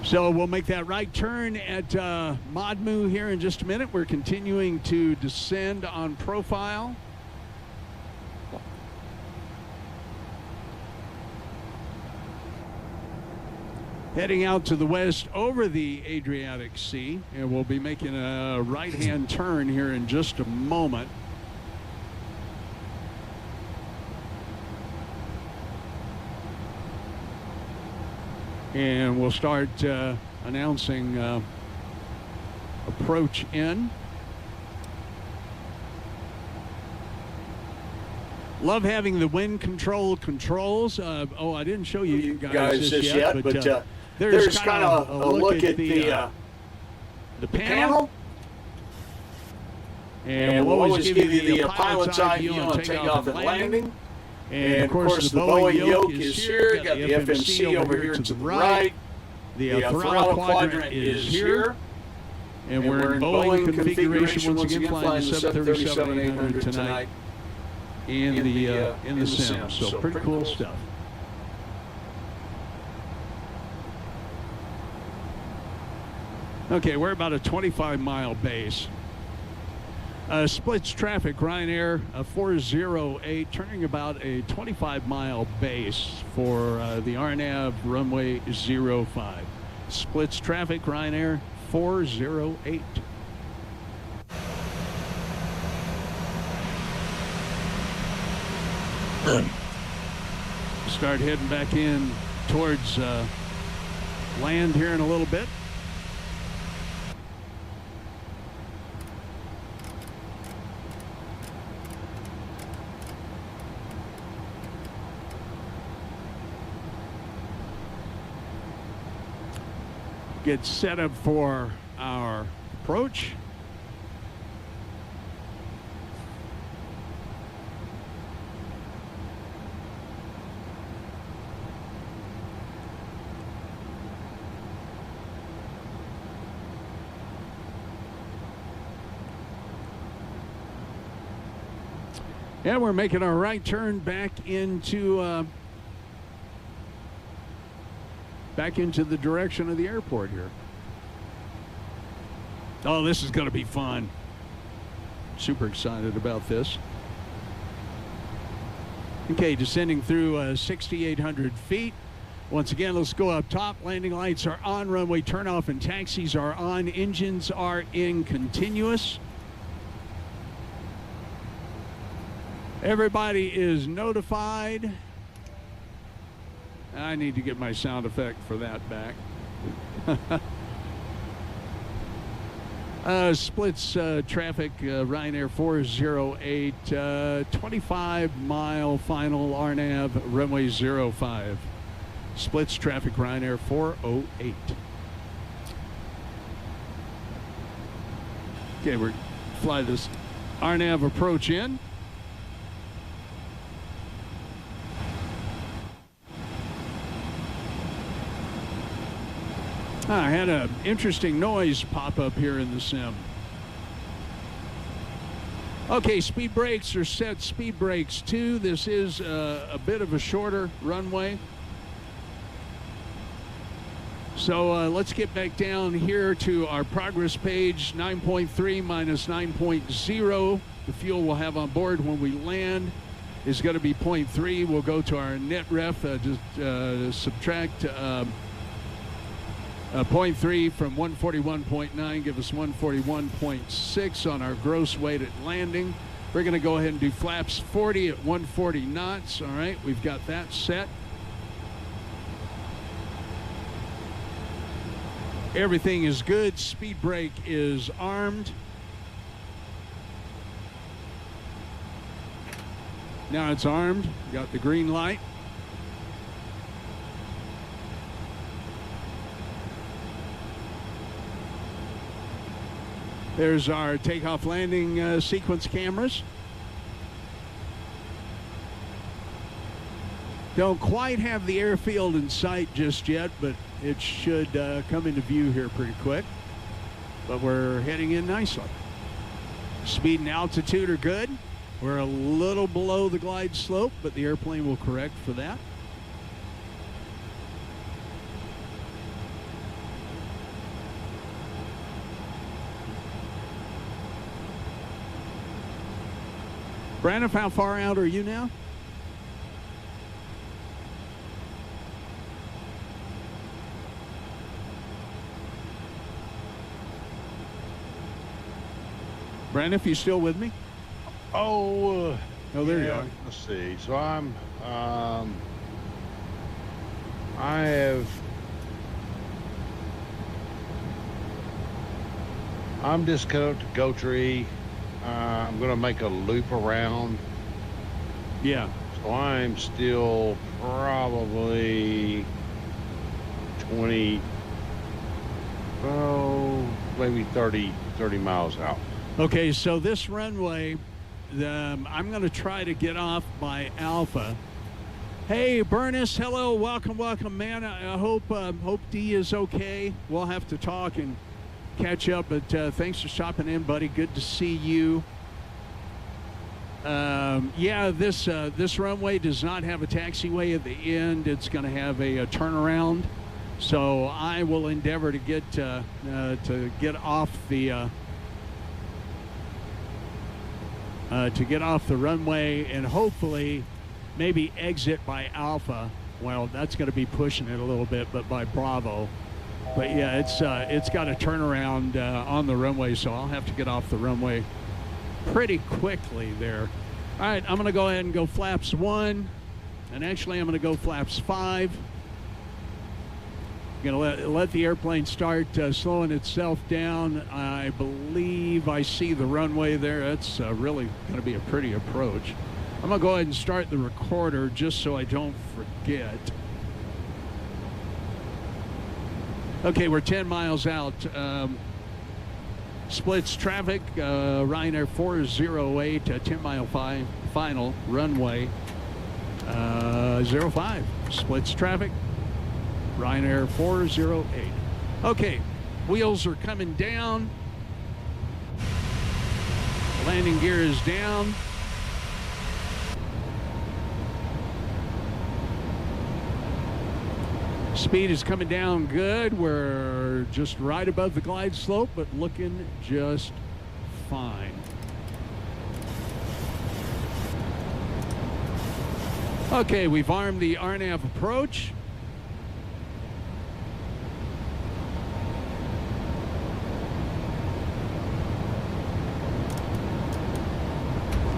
So we'll make that right turn at Modmu here in just a minute. We're continuing to descend on profile. Heading out to the west over the Adriatic Sea, and we'll be making a right-hand turn here in just a moment. And we'll start announcing approach in. Love having the wind controls. Oh, I didn't show you guys this yet, but there's kind of a look at the panel. And we'll always give you the pilot's eye view on takeoff and landing. And of course, the Boeing yoke is here. Got the FMC over here to the right. The throttle quadrant is here. And we're in Boeing configuration once again, flying the 737-800 tonight in the sim. So pretty cool stuff. Okay, we're about a 25-mile base. Splits traffic, Ryanair 408, turning about a 25-mile base for the RNAV runway 05. Splits traffic, Ryanair 408. Start heading back in towards land here in a little bit. Get set up for our approach. Yeah, we're making our right turn back into the direction of the airport here. Oh, this is going to be fun. Super excited about this. Okay, descending through 6,800 feet. Once again, let's go up top. Landing lights are on. Runway turnoff and taxis are on. Engines are in continuous. Everybody is notified. I need to get my sound effect for that back. Splits traffic, Ryanair 408, 25-mile final RNAV, runway 05. Splits traffic, Ryanair 408. Okay, we're fly this RNAV approach in. I had an interesting noise pop up here in the sim. Okay, speed brakes are set. Speed brakes 2. This is a bit of a shorter runway. So let's get back down here to our progress page. 9.3 minus 9.0. The fuel we'll have on board when we land is going to be 0.3. We'll go to our net ref, just subtract 0.3 from 141.9, give us 141.6 on our gross weight at landing. We're going to go ahead and do flaps 40 at 140 knots. All right, we've got that set. Everything is good. Speed brake is armed. Now it's armed. Got the green light. There's our takeoff landing sequence cameras. Don't quite have the airfield in sight just yet, but it should come into view here pretty quick. But we're heading in nicely. Speed and altitude are good. We're a little below the glide slope, but the airplane will correct for that. Braniff, how far out are you now? Braniff, you still with me? Oh, there you are. Let's see. So I have I'm just cut up to Go Tree. I'm going to make a loop around. Yeah. So I'm still probably 20, maybe 30 miles out. Okay, so this runway, I'm going to try to get off by Alpha. Hey, Bernice, hello, welcome, man. I hope D is okay. We'll have to talk and catch up, but thanks for stopping in, buddy. Good to see you. Yeah, this runway does not have a taxiway at the end. It's going to have a turnaround. So I will endeavor to get off the runway and hopefully maybe exit by Alpha. Well, that's going to be pushing it a little bit, but by Bravo. But yeah, it's got a turnaround on the runway, so I'll have to get off the runway pretty quickly there. All right, I'm going to go ahead and go flaps 1, and actually I'm going to go flaps 5. I'm going to let the airplane start slowing itself down. I believe I see the runway there. That's really going to be a pretty approach. I'm going to go ahead and start the recorder just so I don't forget. Okay, we're 10 miles out. Splits traffic, Ryanair 408, 10-mile final, runway 05. Splits traffic, Ryanair 408. Okay, wheels are coming down. Landing gear is down. Speed is coming down good. We're just right above the glide slope, but looking just fine. Okay, we've armed the RNAV approach.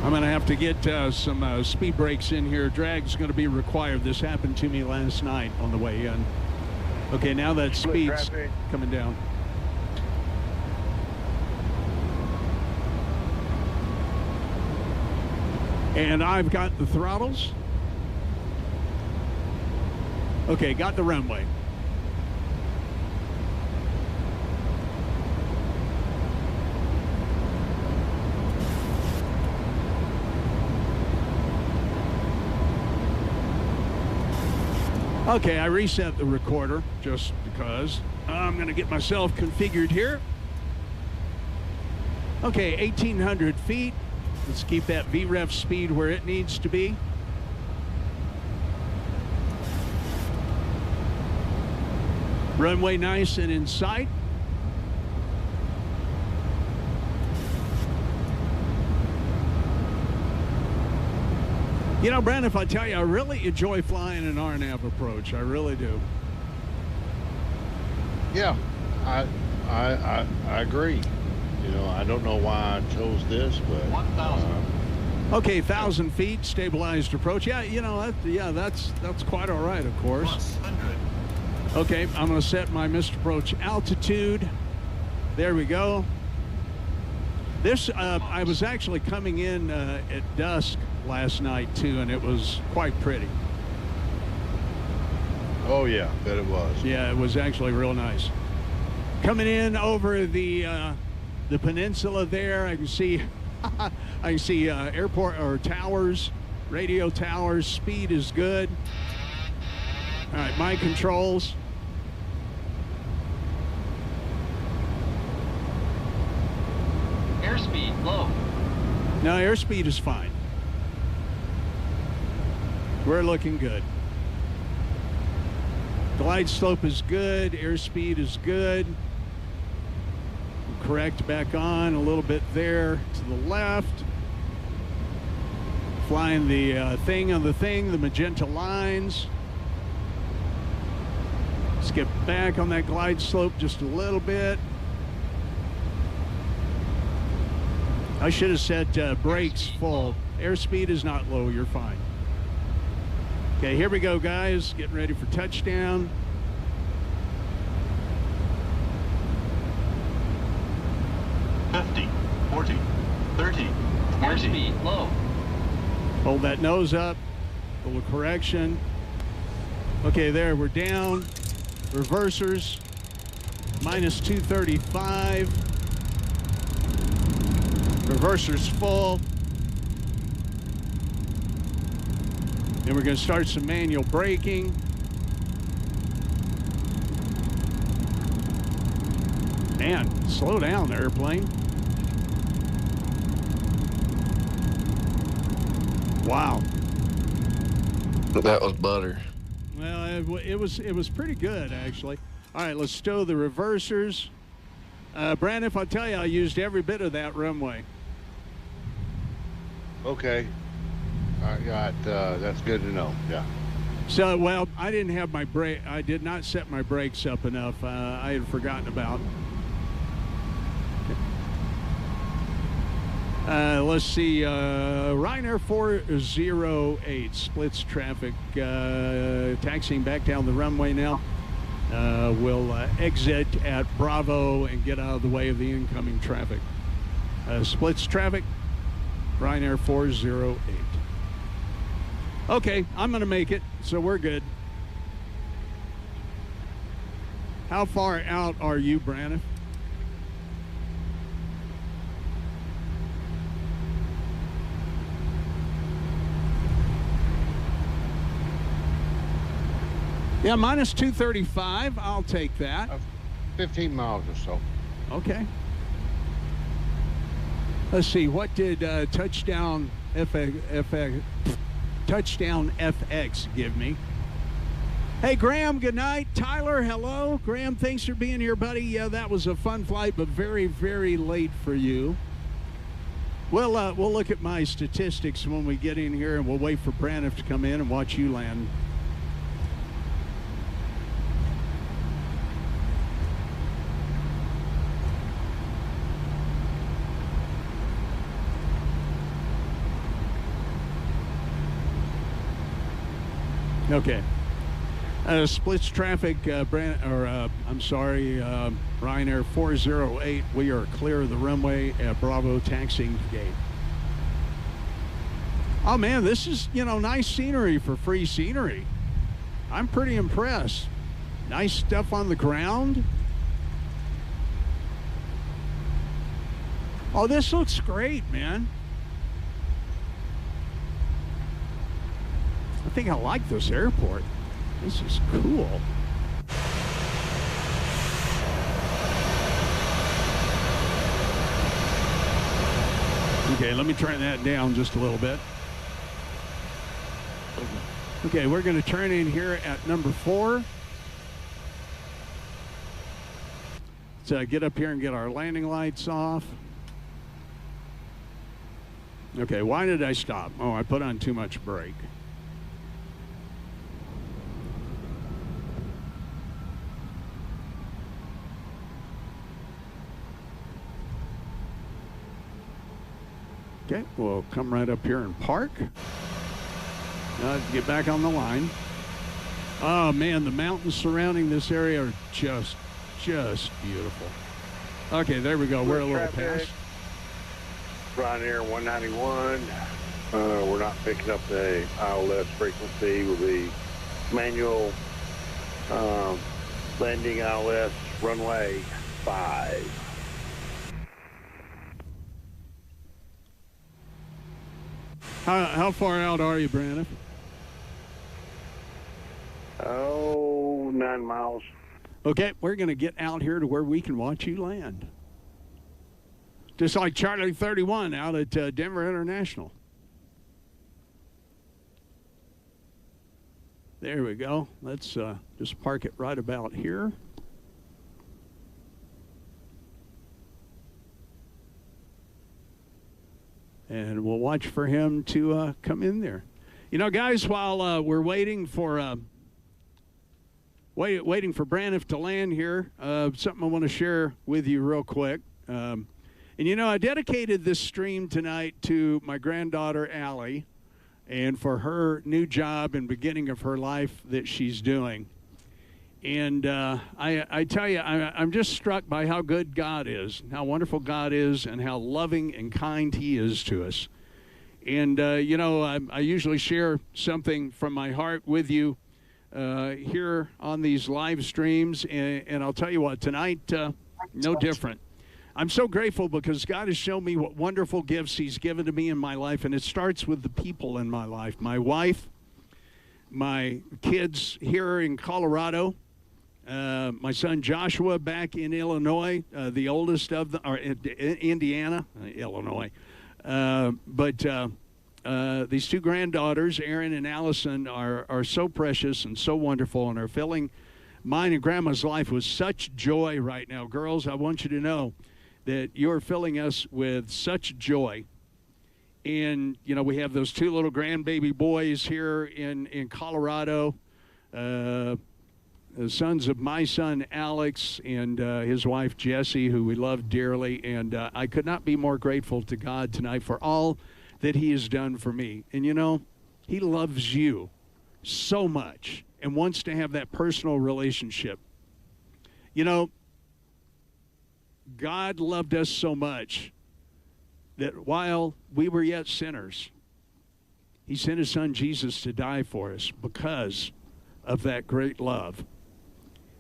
I'm going to have to get some speed brakes in here. Drag's going to be required. This happened to me last night on the way in. Okay, now that speed's coming down. And I've got the throttles. Okay, got the runway. Okay, I reset the recorder just because. I'm going to get myself configured here. Okay, 1,800 feet. Let's keep that VREF speed where it needs to be. Runway nice and in sight. You know, Brent, if I tell you, I really enjoy flying an RNAV approach. I really do. Yeah, I agree. You know, I don't know why I chose this, but 1,000. Okay, 1,000 feet, stabilized approach. Yeah, you know, that's quite all right, of course. Plus 100. Okay, I'm going to set my missed approach altitude. There we go. This, I was actually coming in at dusk last night too, and it was quite pretty. oh yeah, bet it was. Yeah, it was actually real nice. Coming in over the peninsula there, I can see airport or towers, radio towers. Speed is good. All right, my controls. Airspeed low. No, airspeed is fine. We're looking good. Glide slope is good. Airspeed is good. Correct back on a little bit there to the left. Flying the thing on the thing, the magenta lines. Skip back on that glide slope just a little bit. I should have said brakes full. Airspeed is not low, you're fine. Okay, here we go, guys. Getting ready for touchdown. Airspeed, low. Hold that nose up. A little correction. Okay, there, we're down. Reversers, minus 235. Reversers full. Then we're going to start some manual braking. Man, slow down, airplane. Wow. That was butter. Well, it was pretty good, actually. All right, let's stow the reversers. Brandon, if I tell you, I used every bit of that runway. Okay. I got, that's good to know. Yeah. So, well, I didn't have my brake. I did not set my brakes up enough. I had forgotten about. Let's see. Ryanair 408 splits traffic. Taxiing back down the runway now. We'll exit at Bravo and get out of the way of the incoming traffic. Splits traffic. Ryanair 408. Okay, I'm going to make it, so we're good. How far out are you, Brandon? Yeah, minus 235. I'll take that. 15 miles or so. Okay. Let's see. What did touchdown FX give me? Hey, Graham, good night. Tyler, hello. Graham, thanks for being here, buddy. Yeah, that was a fun flight, but very, very late for you. We'll look at my statistics when we get in here, and we'll wait for Brandon to come in and watch you land. Okay. Splits traffic, I'm sorry, Ryanair 408. We are clear of the runway at Bravo taxiing gate. Oh man, this is, nice scenery for free scenery. I'm pretty impressed. Nice stuff on the ground. Oh, this looks great, man. I think I like this airport. This is cool. Okay, let me turn that down just a little bit. Okay, we're going to turn in here at number 4. So get up here and get our landing lights off. Okay, why did I stop? Oh, I put on too much brake. Okay, we'll come right up here and park. Get back on the line. Oh man, the mountains surrounding this area are just beautiful. Okay, there we go. We're a little past. Ryanair 191. We're not picking up the ILS frequency. Will be manual landing ILS runway 5. How far out are you, Brandon? Oh, 9 miles. Okay, we're going to get out here to where we can watch you land. Just like Charlie 31 out at Denver International. There we go. Let's just park it right about here. And we'll watch for him to come in there. Guys, while we're waiting for waiting for Brandon to land here, something I want to share with you real quick. And I dedicated this stream tonight to my granddaughter Allie, and for her new job and beginning of her life that she's doing. And I tell you, I'm just struck by how good God is, how wonderful God is, and how loving and kind he is to us. And, you know, I usually share something from my heart with you here on these live streams. And I'll tell you what, tonight, no different. I'm so grateful because God has shown me what wonderful gifts he's given to me in my life. And it starts with the people in my life, my wife, my kids here in Colorado, my son Joshua back in Illinois, the oldest of them, or Indiana, Illinois. But these two granddaughters, Erin and Allison, are so precious and so wonderful and are filling mine and Grandma's life with such joy right now. Girls, I want you to know that you're filling us with such joy. And, you know, we have those two little grandbaby boys here in Colorado, the sons of my son Alex and his wife Jessie, who we love dearly. And I could not be more grateful to God tonight for all that he has done for me. And, you know, he loves you so much and wants to have that personal relationship. You know, God loved us so much that while we were yet sinners, he sent his son Jesus to die for us because of that great love.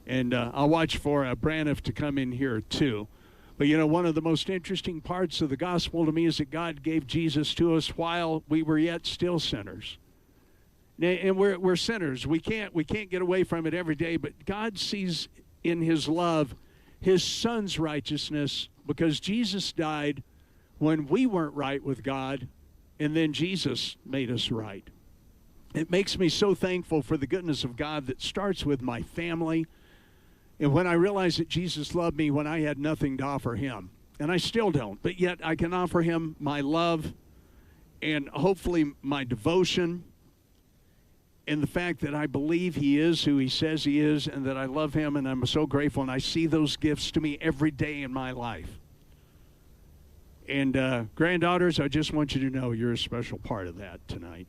And I'll watch for Braniff to come in here too. But, you know, one of the most interesting parts of the gospel to me is that God gave Jesus to us while we were yet still sinners. And we're sinners. We can't get away from it every day, but God sees in his love his son's righteousness because Jesus died when we weren't right with God, and then Jesus made us right. It makes me so thankful for the goodness of God that starts with my family. And when I realized that Jesus loved me when I had nothing to offer him, and I still don't, but yet I can offer him my love and hopefully my devotion and the fact that I believe he is who he says he is and that I love him, and I'm so grateful, and I see those gifts to me every day in my life. And granddaughters, I just want you to know you're a special part of that tonight.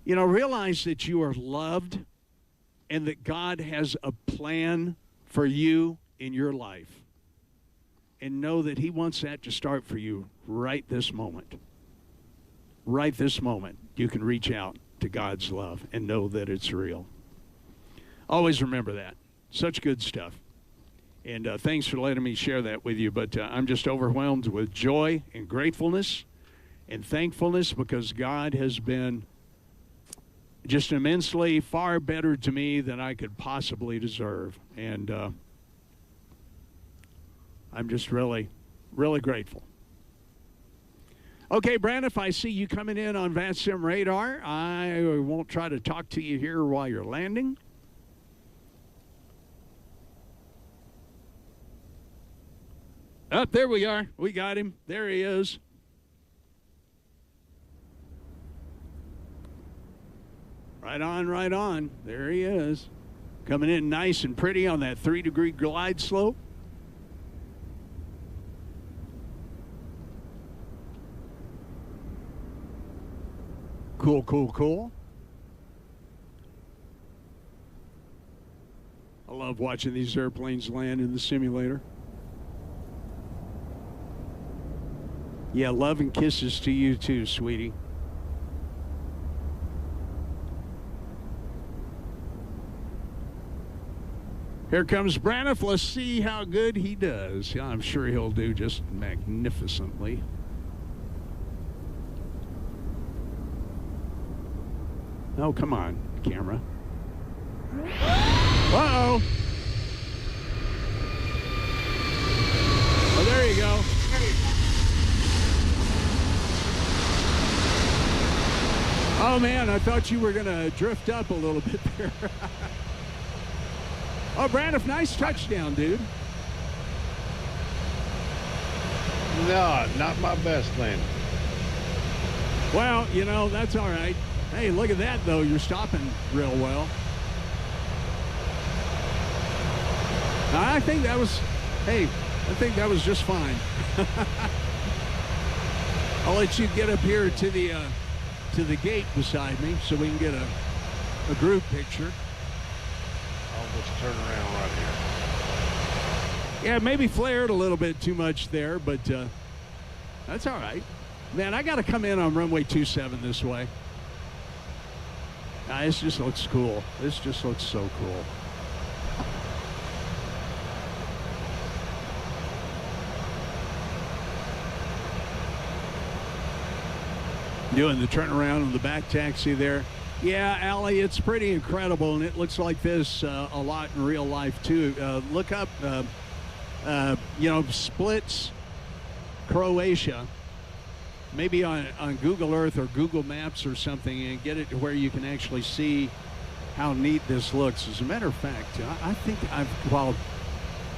You know, realize that you are loved and that God has a plan for you in your life. And know that he wants that to start for you right this moment. Right this moment, you can reach out to God's love and know that it's real. Always remember that. Such good stuff. And thanks for letting me share that with you. But I'm just overwhelmed with joy and gratefulness and thankfulness because God has been just immensely far better to me than I could possibly deserve. And I'm just really, really grateful. Okay, Brandon, if I see you coming in on VATSIM radar, I won't try to talk to you here while you're landing. Oh, there we are. We got him. There he is. Right on, right on. There he is. Coming in nice and pretty on that 3-degree glide slope. Cool, cool, cool. I love watching these airplanes land in the simulator. Yeah, love and kisses to you too, sweetie. Here comes Braniff. Let's see how good he does. I'm sure he'll do just magnificently. Oh, come on, camera. Uh-oh. Oh, there you go. Oh, man, I thought you were going to drift up a little bit there. Oh, Braniff, nice touchdown, dude. No, not my best landing. Well, you know, that's all right. Hey, look at that, though. You're stopping real well. I think that was, hey, I think that was just fine. I'll let you get up here to the gate beside me so we can get a group picture. Almost turn around right here. Yeah, maybe flared a little bit too much there, but that's all right. Man, I got to come in on runway 27 this way. This just looks cool. This just looks so cool. Doing the turnaround on the back taxi there. Yeah, Allie, it's pretty incredible, and it looks like this a lot in real life, too. Look up, Splits, Croatia, maybe on Google Earth or Google Maps or something, and get it to where you can actually see how neat this looks. As a matter of fact, I think while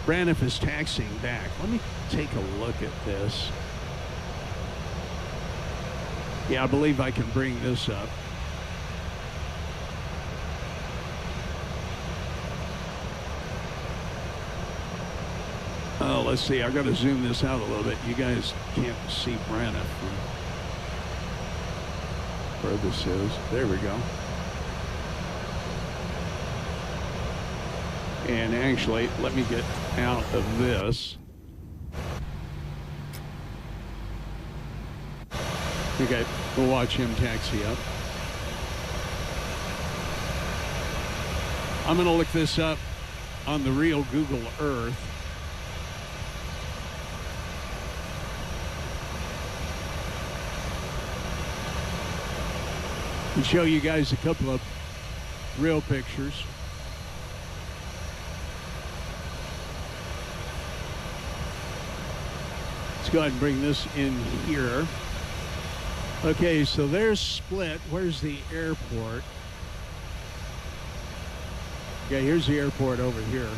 Braniff is taxiing back, let me take a look at this. Yeah, I believe I can bring this up. Oh, let's see. I've got to zoom this out a little bit. You guys can't see Braniff from where this is. There we go. And actually, let me get out of this. Okay, we'll watch him taxi up. I'm going to look this up on the real Google Earth. And show you guys a couple of real pictures. Let's go ahead and bring this in here. Okay, so there's Split. Where's the airport? Okay, here's the airport over here.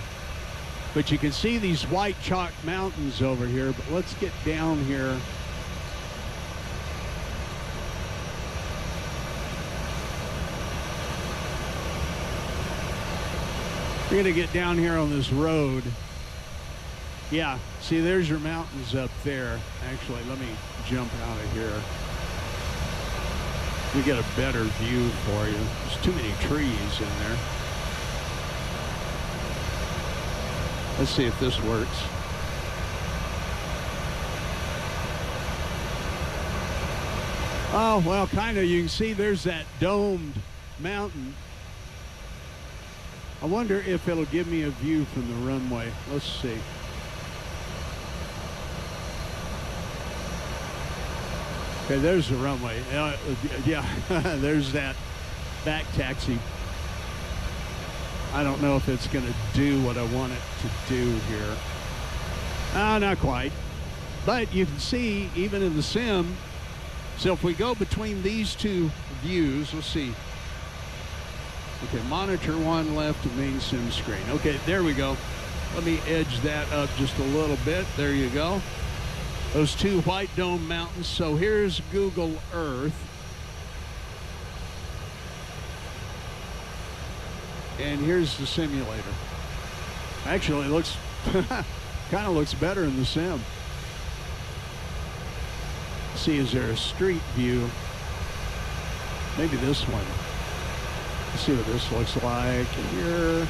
But you can see these white chalk mountains over here. But let's get down here. We're going to get down here on this road. Yeah, see, there's your mountains up there. Actually, let me jump out of here. We get a better view for you. There's too many trees in there. Let's see if this works. Oh, well, kind of. You can see there's that domed mountain. I wonder if it'll give me a view from the runway. Let's see. Okay, there's the runway. Yeah, there's that back taxi. I don't know if it's going to do what I want it to do here. Not quite. But you can see, even in the sim, so if we go between these two views, let's see. Okay, monitor one left of main sim screen. Okay, there we go. Let me edge that up just a little bit. There you go. Those two white dome mountains. So here's Google Earth. And here's the simulator. Actually, it looks kind of looks better in the sim. See, is there a street view? Maybe this one. Let's see what this looks like here.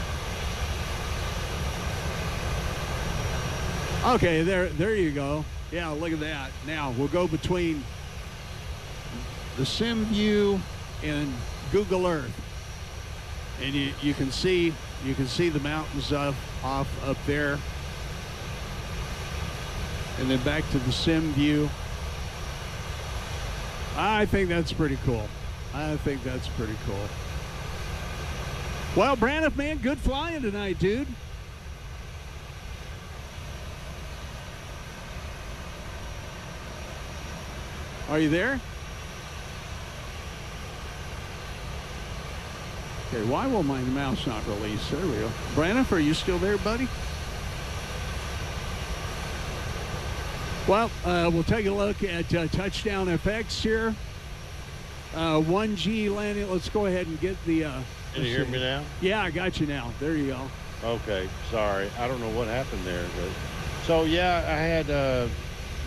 Okay, there you go. Yeah, look at that. Now we'll go between the sim view and Google Earth, and you can see the mountains off up there, and then back to the sim view. I think that's pretty cool. I think that's pretty cool. Well, Braniff, man, good flying tonight, dude. Are you there? Okay, why will my mouse not release? There we go. Braniff, are you still there, buddy? Well, we'll take a look at Touchdown FX here. 1G landing. Let's go ahead and get the... Can you hear me now? Yeah, I got you now. There you go. Okay, sorry. I don't know what happened there. But so, yeah, I had a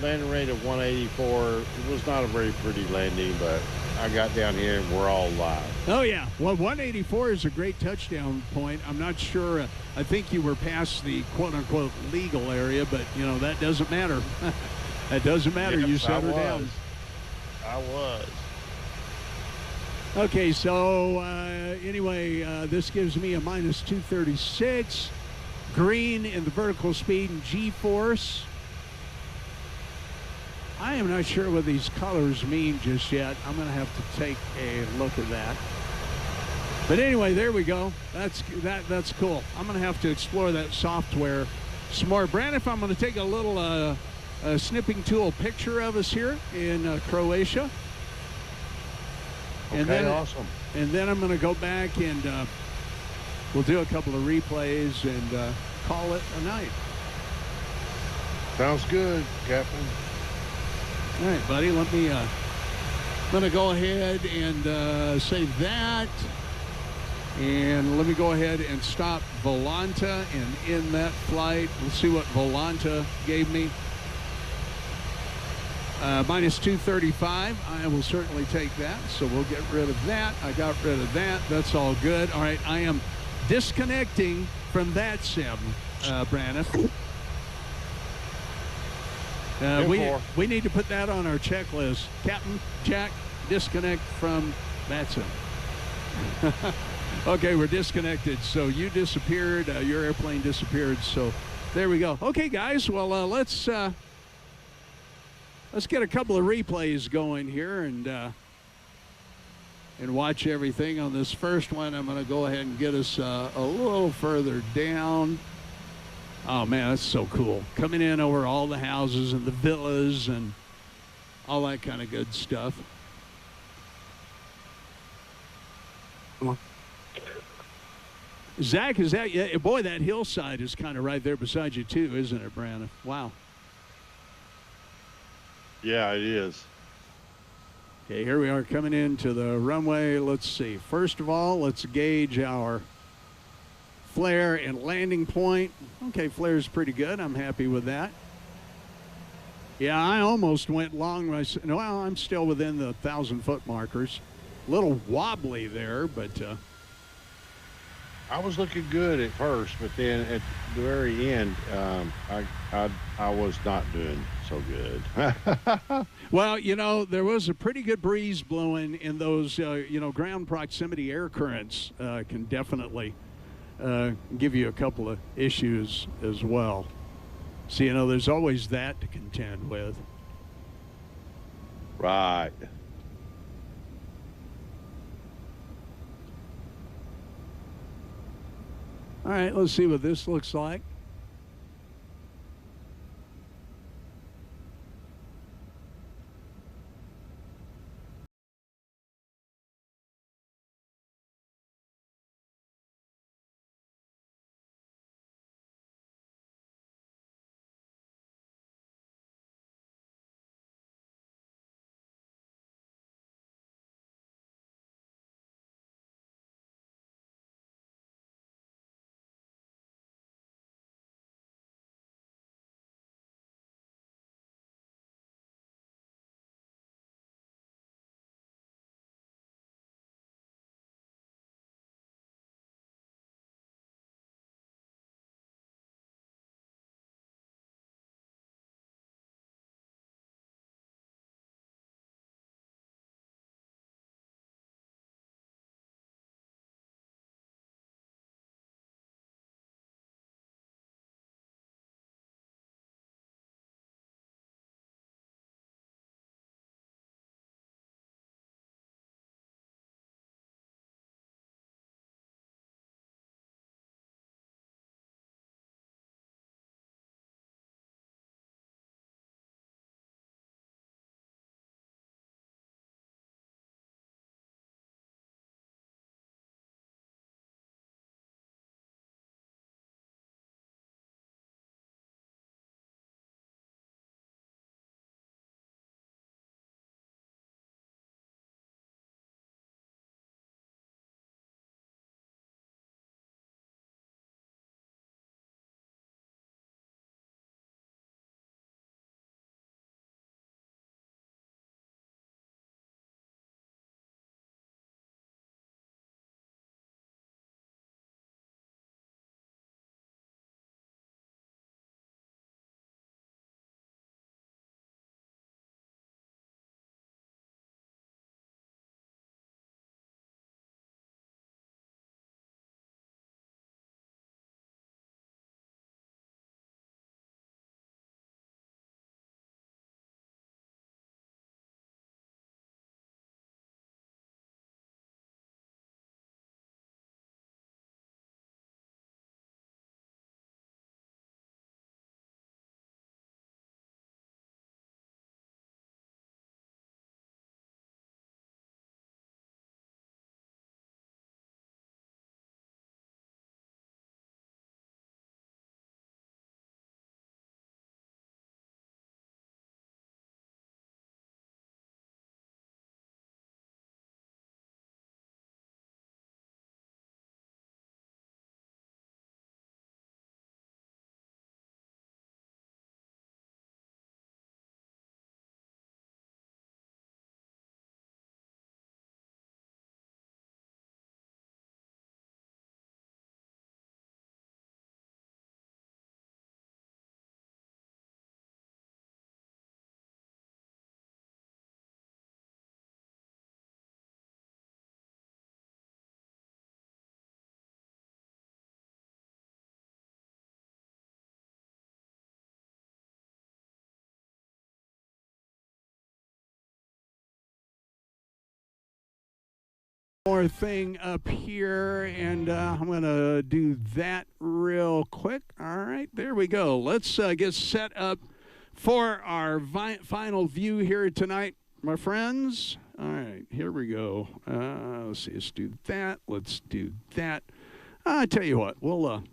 landing rate of 184. It was not a very pretty landing, but I got down here and we're all live. Oh, yeah. Well, 184 is a great touchdown point. I'm not sure. I think you were past the quote-unquote legal area, but, you know, that doesn't matter. That doesn't matter. Yes, You set her I down. was. I was. Okay, so anyway, this gives me a minus 236. Green in the vertical speed and G-force. I am not sure what these colors mean just yet. I'm going to have to take a look at that. But anyway, there we go. That's cool. I'm going to have to explore that software some more. Braniff, I'm going to take a little snipping tool picture of us here in Croatia. Okay, And then, awesome. And then I'm going to go back and we'll do a couple of replays and call it a night. Sounds good, Captain. All right, buddy. Let me. I'm going to go ahead and save that. And let me go ahead and stop Volanta and end that flight. We'll see what Volanta gave me. Minus 235. I will certainly take that. So we'll get rid of that. I got rid of that. That's all good. All right. I am disconnecting from that sim, Braniff. We need to put that on our checklist. Captain Jack, disconnect from that sim. Okay, we're disconnected. So you disappeared. Your airplane disappeared. So there we go. Okay, guys. Well, let's get a couple of replays going here and watch everything on this first one. I'm going to go ahead and get us a little further down. Oh, man, that's so cool. Coming in over all the houses and the villas and all that kind of good stuff. Come on. Zach, is that, yeah, boy, that hillside is kind of right there beside you too, isn't it, Brandon? Wow. Yeah, it is. Okay, here we are coming into the runway. Let's see. First of all, let's gauge our flare and landing point. Okay, flare's pretty good. I'm happy with that. Yeah, I almost went long. Well, I'm still within the 1,000-foot markers. A little wobbly there, but... I was looking good at first, but then at the very end, I was not doing so good. Well, you know, there was a pretty good breeze blowing in those, you know, ground proximity air currents can definitely give you a couple of issues as well. So, you know, there's always that to contend with. Right. All right, let's see what this looks like. more thing up here, and I'm going to do that real quick. All right, there we go. Let's get set up for our final view here tonight, my friends. All right, here we go. Let's see, let's do that. Let's do that. I tell you what, we'll,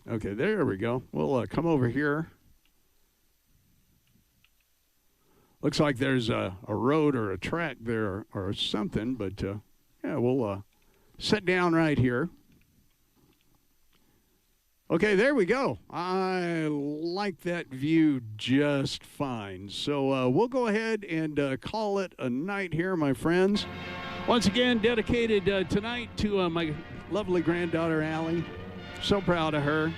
okay, there we go. We'll come over here. Looks like there's a road or a track there or something, but yeah, we'll sit down right here. Okay, there we go. I like that view just fine. So we'll go ahead and call it a night here, my friends. Once again, dedicated tonight to my lovely granddaughter, Allie. So proud of her.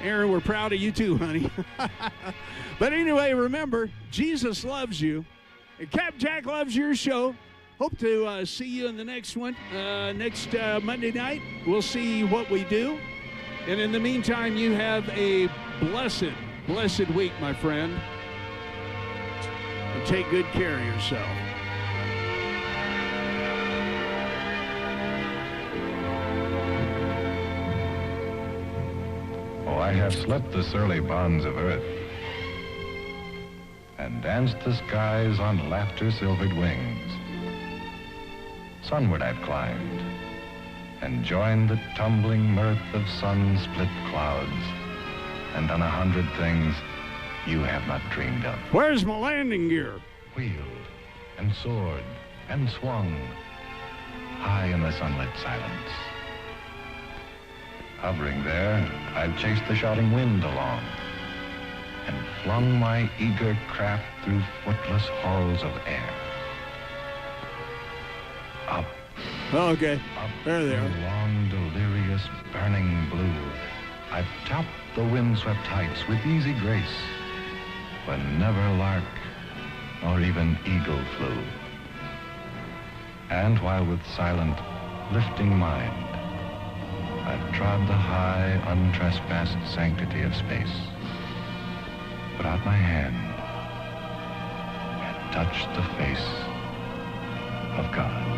Aaron, we're proud of you too, honey. But anyway, remember, Jesus loves you. And Cap Jack loves your show. Hope to see you in the next one, next Monday night. We'll see what we do. And in the meantime, you have a blessed, blessed week, my friend. And take good care of yourself. Oh, I have slipped the surly bonds of earth and danced the skies on laughter-silvered wings. Sunward I've climbed and joined the tumbling mirth of sun-split clouds and done 100 things you have not dreamed of. Where's my landing gear? Wheeled and soared and swung high in the sunlit silence. Hovering there, I've chased the shouting wind along and flung my eager craft through footless halls of air. Up. Okay, up there they are. through long, delirious, burning blue, I've topped the windswept heights with easy grace, when never lark nor even eagle flew. And while with silent, lifting mind, I've trod the high, untrespassed sanctity of space, put out my hand and touched the face of God.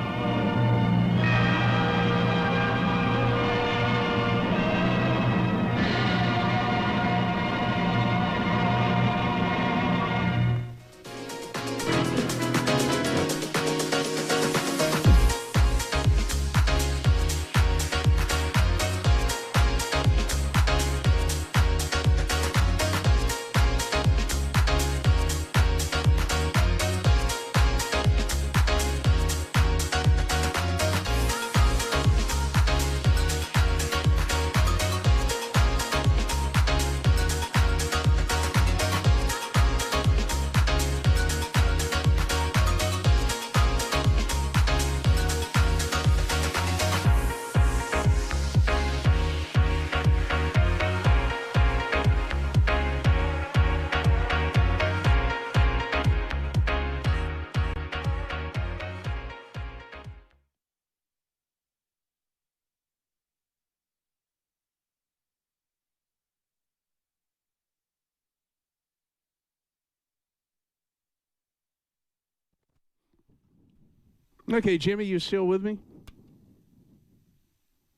Okay, Jimmy, you still with me?